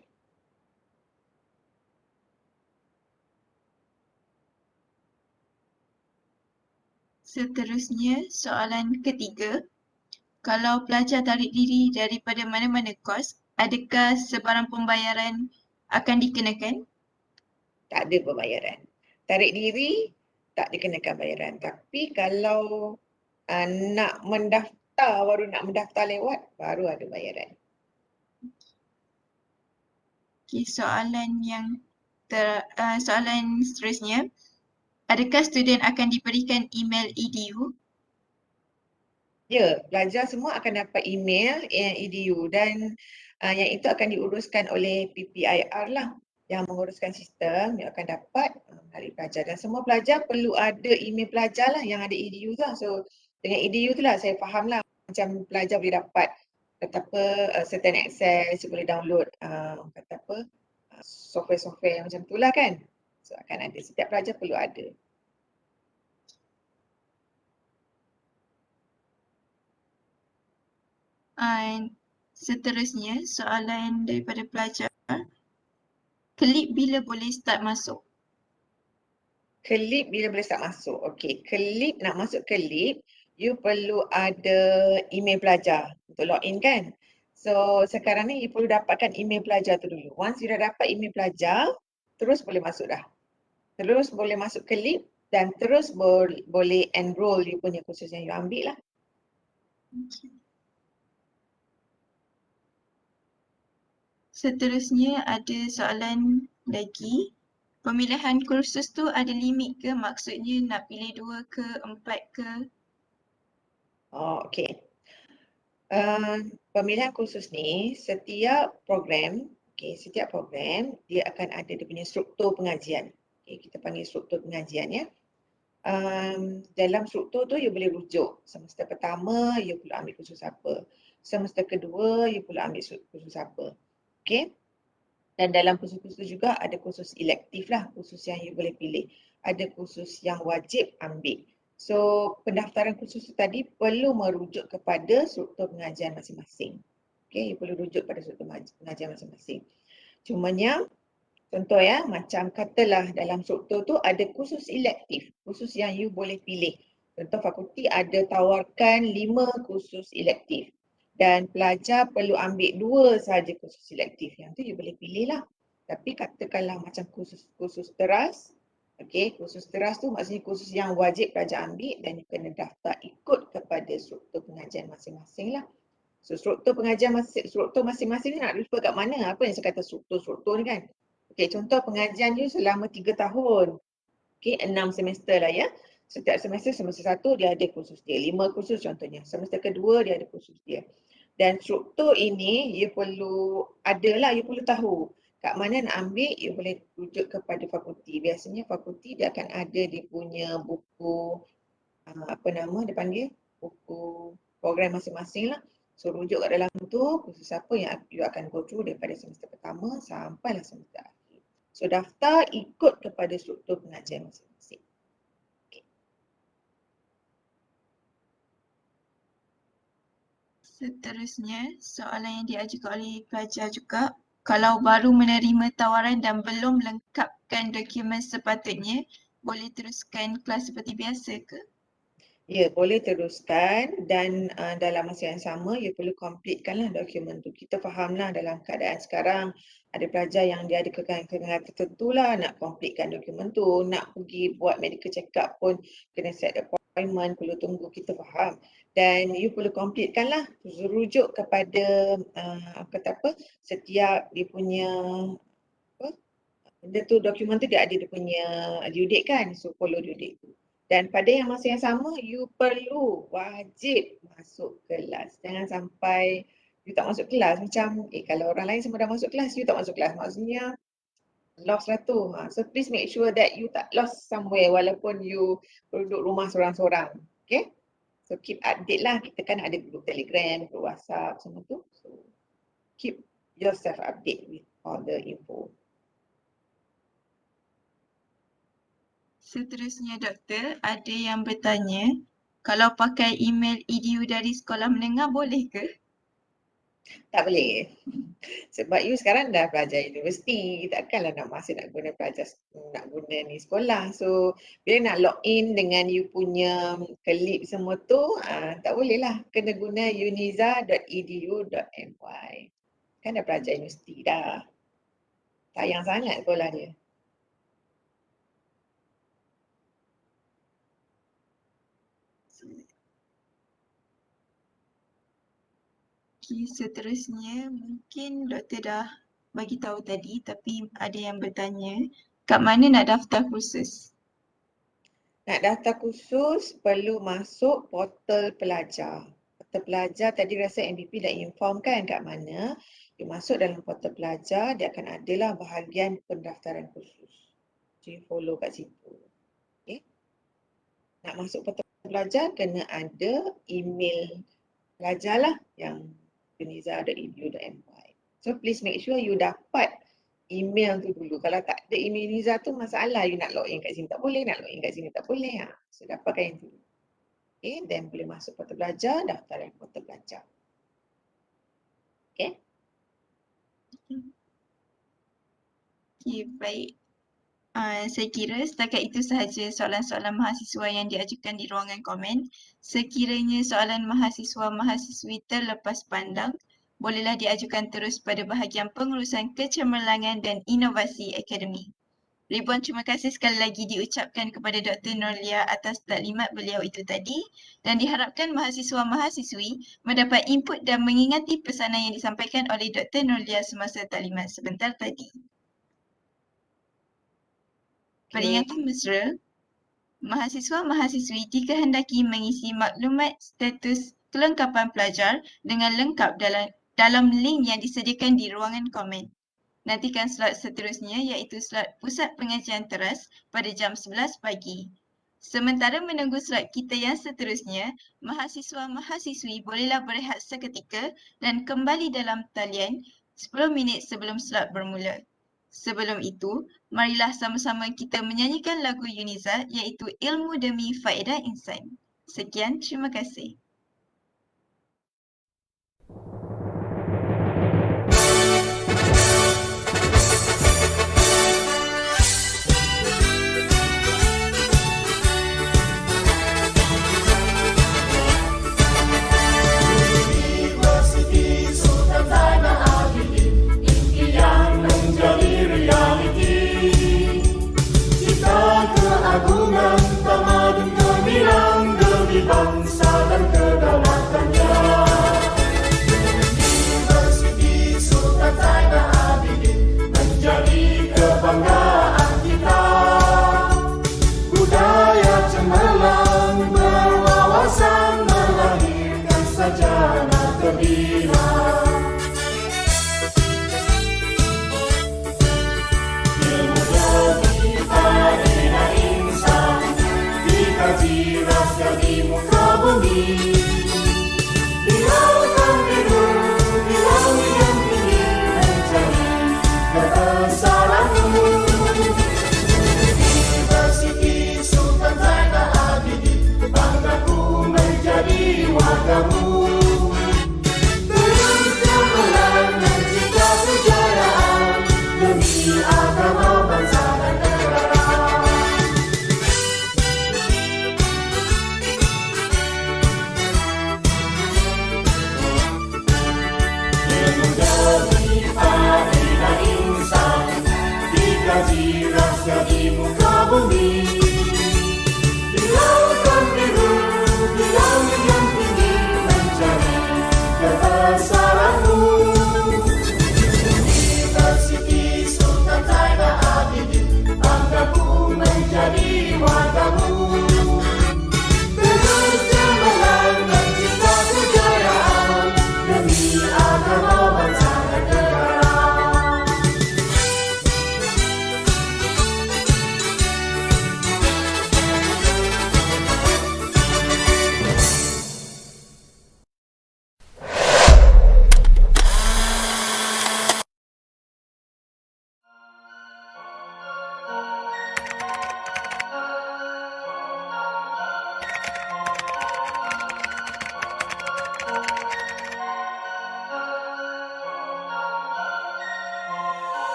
Seterusnya, soalan ketiga. Kalau pelajar tarik diri daripada mana-mana kos, adakah sebarang pembayaran akan dikenakan? Tak ada pembayaran. Tarik diri, tak dikenakan bayaran. Tapi kalau nak mendaftar, baru nak mendaftar lewat, baru ada bayaran. Okay, soalan seterusnya. Adakah student akan diberikan email EDU? Ya, pelajar semua akan dapat email EDU dan yang itu akan diuruskan oleh PPIR lah. Yang menguruskan sistem, yang akan dapat melalui pelajar. Dan semua pelajar perlu ada email pelajar lah yang ada EDU tu lah. So, dengan EDU tu lah saya faham lah macam pelajar boleh dapat kata apa, certain access, boleh download kata apa, software-software macam tu lah kan. So, akan ada. Setiap pelajar perlu ada. Seterusnya, soalan daripada pelajar. Kelip bila boleh start masuk? Kelip bila boleh start masuk? Okey, kelip, nak masuk kelip, you perlu ada email pelajar untuk login kan? So, sekarang ni you perlu dapatkan email pelajar tu dulu. Once you dah dapat email pelajar, terus boleh masuk dah. Terus boleh masuk kelip dan terus boleh enroll you punya kursus yang you ambil lah. Okay. Seterusnya ada soalan lagi. Pemilihan kursus tu ada limit ke? Maksudnya nak pilih 2 ke 4 ke? Oh, okey. Pemilihan kursus ni, setiap program dia akan ada dia punya struktur pengajian. Okay, kita panggil struktur pengajian ya. Dalam struktur tu you boleh rujuk. Semester pertama you perlu ambil kursus apa. Semester kedua you perlu ambil kursus apa. Okay. Dan dalam kursus-kursus juga ada kursus elektif lah, kursus yang you boleh pilih. Ada kursus yang wajib ambil. So pendaftaran kursus tu tadi perlu merujuk kepada struktur pengajian masing-masing. Okay, you perlu rujuk pada struktur pengajian masing-masing. Cumanya contoh ya, macam katalah dalam struktur tu ada kursus elektif, kursus yang you boleh pilih. Contoh fakulti ada tawarkan 5 kursus elektif dan pelajar perlu ambil 2 sahaja kursus elektif. Yang tu you boleh pilih lah. Tapi katakanlah macam kursus teras, okay, kursus teras tu maksudnya kursus yang wajib pelajar ambil dan you kena daftar ikut kepada struktur pengajian masing-masing lah. So struktur pengajian masing-masing ni nak refer kat mana? Apa yang saya kata struktur ni kan? Okey, contoh pengajian you selama 3 tahun. Okey, 6 semester lah ya. Setiap semester 1 dia ada kursus dia. 5 kursus contohnya. Semester kedua dia ada kursus dia. Dan struktur ini you perlu you perlu tahu kat mana nak ambil, you boleh rujuk kepada fakulti. Biasanya fakulti dia akan ada dia punya buku dia panggil buku program masing-masing lah. So rujuk kat dalam tu kursus apa yang you akan go through daripada semester pertama sampailah semester akhir. So daftar ikut kepada struktur pengajian masing-masing. Okay. Seterusnya, soalan yang diajukan oleh pelajar juga. Kalau baru menerima tawaran dan belum lengkapkan dokumen sepatutnya, boleh teruskan kelas seperti biasa ke? Ya, boleh teruskan dan dalam masa yang sama you perlu completekanlah dokumen tu. Kita fahamlah dalam keadaan sekarang ada pelajar yang dia ada kegagalan tertentu lah nak completekan dokumen tu, nak pergi buat medical check up pun kena set appointment, perlu tunggu, kita faham. Dan you perlu completekanlah, rujuk kepada setiap dia punya benda tu, dokumen tu dia ada dia punya due date kan, so follow due date tu. Dan pada yang masa yang sama, you perlu wajib masuk kelas. Jangan sampai you tak masuk kelas. Macam, kalau orang lain semua dah masuk kelas, you tak masuk kelas. Maksudnya, lost lah tu. So, please make sure that you tak lost somewhere walaupun you duduk rumah seorang-seorang. Okay? So, keep update lah. Kita kan ada group Telegram, group WhatsApp, semua tu. So, keep yourself update with all the info. Seterusnya doktor, ada yang bertanya, kalau pakai email EDU dari sekolah menengah boleh ke? Tak boleh. Sebab you sekarang dah pelajar universiti, takkanlah nak masih nak guna ni sekolah. So, bila nak log in dengan you punya kelip semua tu, tak boleh lah. Kena guna uniza.edu.my. Kan dah pelajar universiti dah. Sayang sangat sekolah dia. Okay, seterusnya mungkin doktor dah bagi tahu tadi tapi ada yang bertanya, kat mana nak daftar kursus? Nak daftar kursus perlu masuk portal pelajar. Portal pelajar tadi rasa MVP dah inform kan kat mana. You masuk dalam portal pelajar, dia akan adalah bahagian pendaftaran kursus. So, you follow kat situ. Okay. Nak masuk portal pelajar kena ada email pelajar lah yang uniza.edu.my. So please make sure you dapat email tu dulu. Kalau tak ada email Uniza tu masalah, you nak login kat sini tak boleh, nak login kat sini tak boleh. So dapatkan yang tu. Okay, then boleh masuk portal belajar, daftaran portal belajar. Okay. Okay, baik. Saya kira setakat itu sahaja soalan-soalan mahasiswa yang diajukan di ruangan komen. Sekiranya soalan mahasiswa-mahasiswi terlepas pandang, bolehlah diajukan terus pada bahagian pengurusan kecemerlangan dan inovasi akademik. Ribuan terima kasih sekali lagi diucapkan kepada Dr. Nurlia atas taklimat beliau itu tadi dan diharapkan mahasiswa-mahasiswi mendapat input dan mengingati pesanan yang disampaikan oleh Dr. Nurlia semasa taklimat sebentar tadi. Peringatan mesra, mahasiswa-mahasiswi dikehendaki mengisi maklumat status kelengkapan pelajar dengan lengkap dalam link yang disediakan di ruangan komen. Nantikan slot seterusnya iaitu slot pusat pengajian teras pada jam 11 pagi. Sementara menunggu slot kita yang seterusnya, mahasiswa-mahasiswi bolehlah berehat seketika dan kembali dalam talian 10 minit sebelum slot bermula. Sebelum itu, marilah sama-sama kita menyanyikan lagu Uniza iaitu Ilmu Demi Faedah Insan. Sekian, terima kasih. Agungan tamadun gemilang demi bangsa dan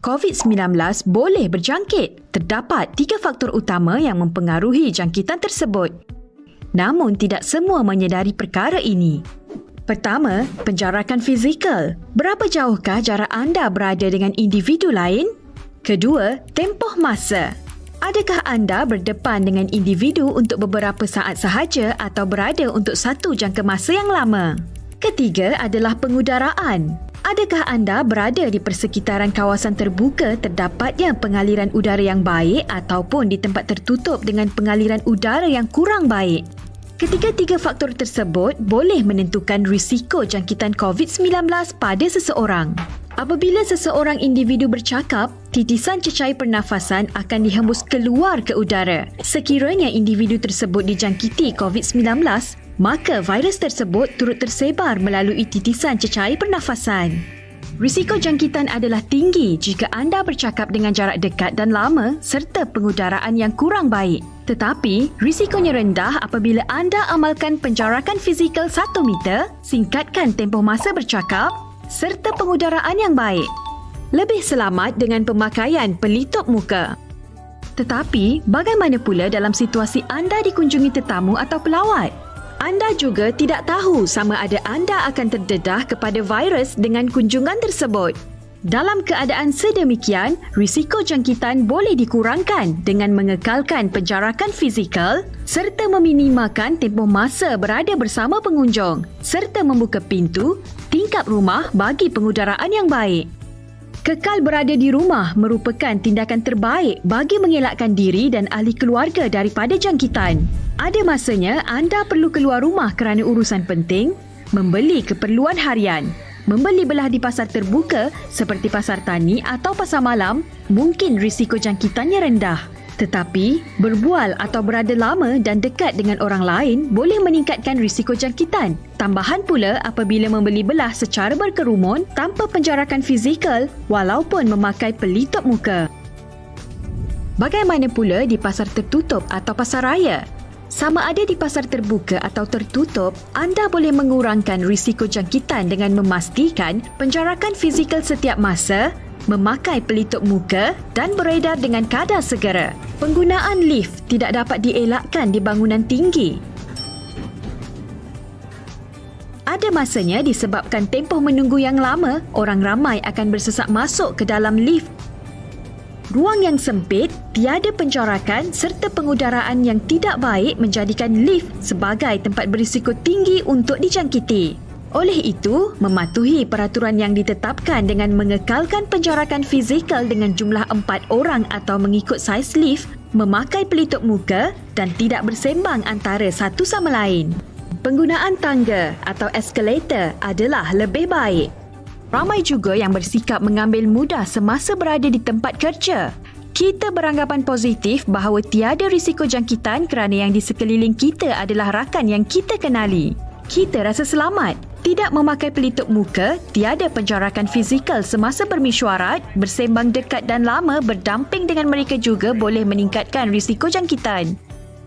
COVID-19 boleh berjangkit. Terdapat 3 faktor utama yang mempengaruhi jangkitan tersebut. Namun tidak semua menyedari perkara ini. Pertama, penjarakan fizikal. Berapa jauhkah jarak anda berada dengan individu lain? Kedua, tempoh masa. Adakah anda berdepan dengan individu untuk beberapa saat sahaja atau berada untuk satu jangka masa yang lama? Ketiga adalah pengudaraan. Adakah anda berada di persekitaran kawasan terbuka terdapatnya pengaliran udara yang baik ataupun di tempat tertutup dengan pengaliran udara yang kurang baik? Ketiga-tiga faktor tersebut boleh menentukan risiko jangkitan COVID-19 pada seseorang. Apabila seseorang individu bercakap, titisan cecair pernafasan akan dihembus keluar ke udara. Sekiranya individu tersebut dijangkiti COVID-19, maka virus tersebut turut tersebar melalui titisan cecair pernafasan. Risiko jangkitan adalah tinggi jika anda bercakap dengan jarak dekat dan lama serta pengudaraan yang kurang baik. Tetapi, risikonya rendah apabila anda amalkan penjarakan fizikal 1 meter, singkatkan tempoh masa bercakap serta pengudaraan yang baik. Lebih selamat dengan pemakaian pelitup muka. Tetapi, bagaimana pula dalam situasi anda dikunjungi tetamu atau pelawat? Anda juga tidak tahu sama ada anda akan terdedah kepada virus dengan kunjungan tersebut. Dalam keadaan sedemikian, risiko jangkitan boleh dikurangkan dengan mengekalkan penjarakan fizikal serta meminimalkan tempoh masa berada bersama pengunjung serta membuka pintu, tingkap rumah bagi pengudaraan yang baik. Kekal berada di rumah merupakan tindakan terbaik bagi mengelakkan diri dan ahli keluarga daripada jangkitan. Ada masanya anda perlu keluar rumah kerana urusan penting, membeli keperluan harian, membeli belah di pasar terbuka seperti pasar tani atau pasar malam, mungkin risiko jangkitannya rendah. Tetapi, berbual atau berada lama dan dekat dengan orang lain boleh meningkatkan risiko jangkitan. Tambahan pula apabila membeli belah secara berkerumun tanpa penjarakan fizikal walaupun memakai pelitup muka. Bagaimana pula di pasar tertutup atau pasar raya? Sama ada di pasar terbuka atau tertutup, anda boleh mengurangkan risiko jangkitan dengan memastikan penjarakan fizikal setiap masa, memakai pelitup muka dan beredar dengan kadar segera. Penggunaan lift tidak dapat dielakkan di bangunan tinggi. Ada masanya disebabkan tempoh menunggu yang lama, orang ramai akan bersesak masuk ke dalam lift. Ruang yang sempit, tiada penjarakan serta pengudaraan yang tidak baik menjadikan lift sebagai tempat berisiko tinggi untuk dijangkiti. Oleh itu, mematuhi peraturan yang ditetapkan dengan mengekalkan penjarakan fizikal dengan jumlah 4 orang atau mengikut saiz lift, memakai pelitup muka dan tidak bersembang antara satu sama lain. Penggunaan tangga atau eskalator adalah lebih baik. Ramai juga yang bersikap mengambil mudah semasa berada di tempat kerja. Kita beranggapan positif bahawa tiada risiko jangkitan kerana yang di sekeliling kita adalah rakan yang kita kenali. Kita rasa selamat. Tidak memakai pelitup muka, tiada penjarakan fizikal semasa bermesyuarat, bersembang dekat dan lama berdamping dengan mereka juga boleh meningkatkan risiko jangkitan.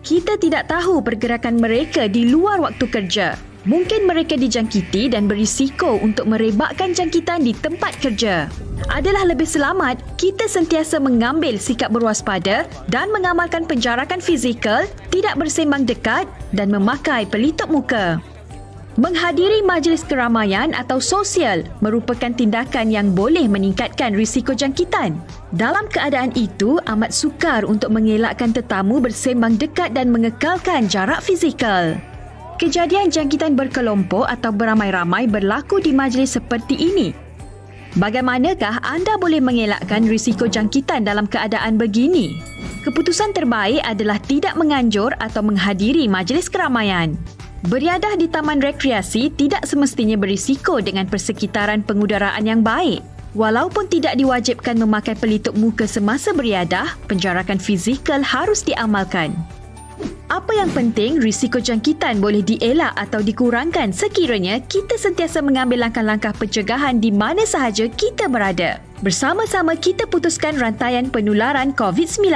Kita tidak tahu pergerakan mereka di luar waktu kerja. Mungkin mereka dijangkiti dan berisiko untuk merebakkan jangkitan di tempat kerja. Adalah lebih selamat kita sentiasa mengambil sikap berwaspada dan mengamalkan penjarakan fizikal, tidak bersembang dekat dan memakai pelitup muka. Menghadiri majlis keramaian atau sosial merupakan tindakan yang boleh meningkatkan risiko jangkitan. Dalam keadaan itu, amat sukar untuk mengelakkan tetamu bersembang dekat dan mengekalkan jarak fizikal. Kejadian jangkitan berkelompok atau beramai-ramai berlaku di majlis seperti ini. Bagaimanakah anda boleh mengelakkan risiko jangkitan dalam keadaan begini? Keputusan terbaik adalah tidak menganjur atau menghadiri majlis keramaian. Beriadah di taman rekreasi tidak semestinya berisiko dengan persekitaran pengudaraan yang baik. Walaupun tidak diwajibkan memakai pelitup muka semasa beriadah, penjarakan fizikal harus diamalkan. Apa yang penting, risiko jangkitan boleh dielak atau dikurangkan sekiranya kita sentiasa mengambil langkah-langkah pencegahan di mana sahaja kita berada. Bersama-sama kita putuskan rantaian penularan COVID-19.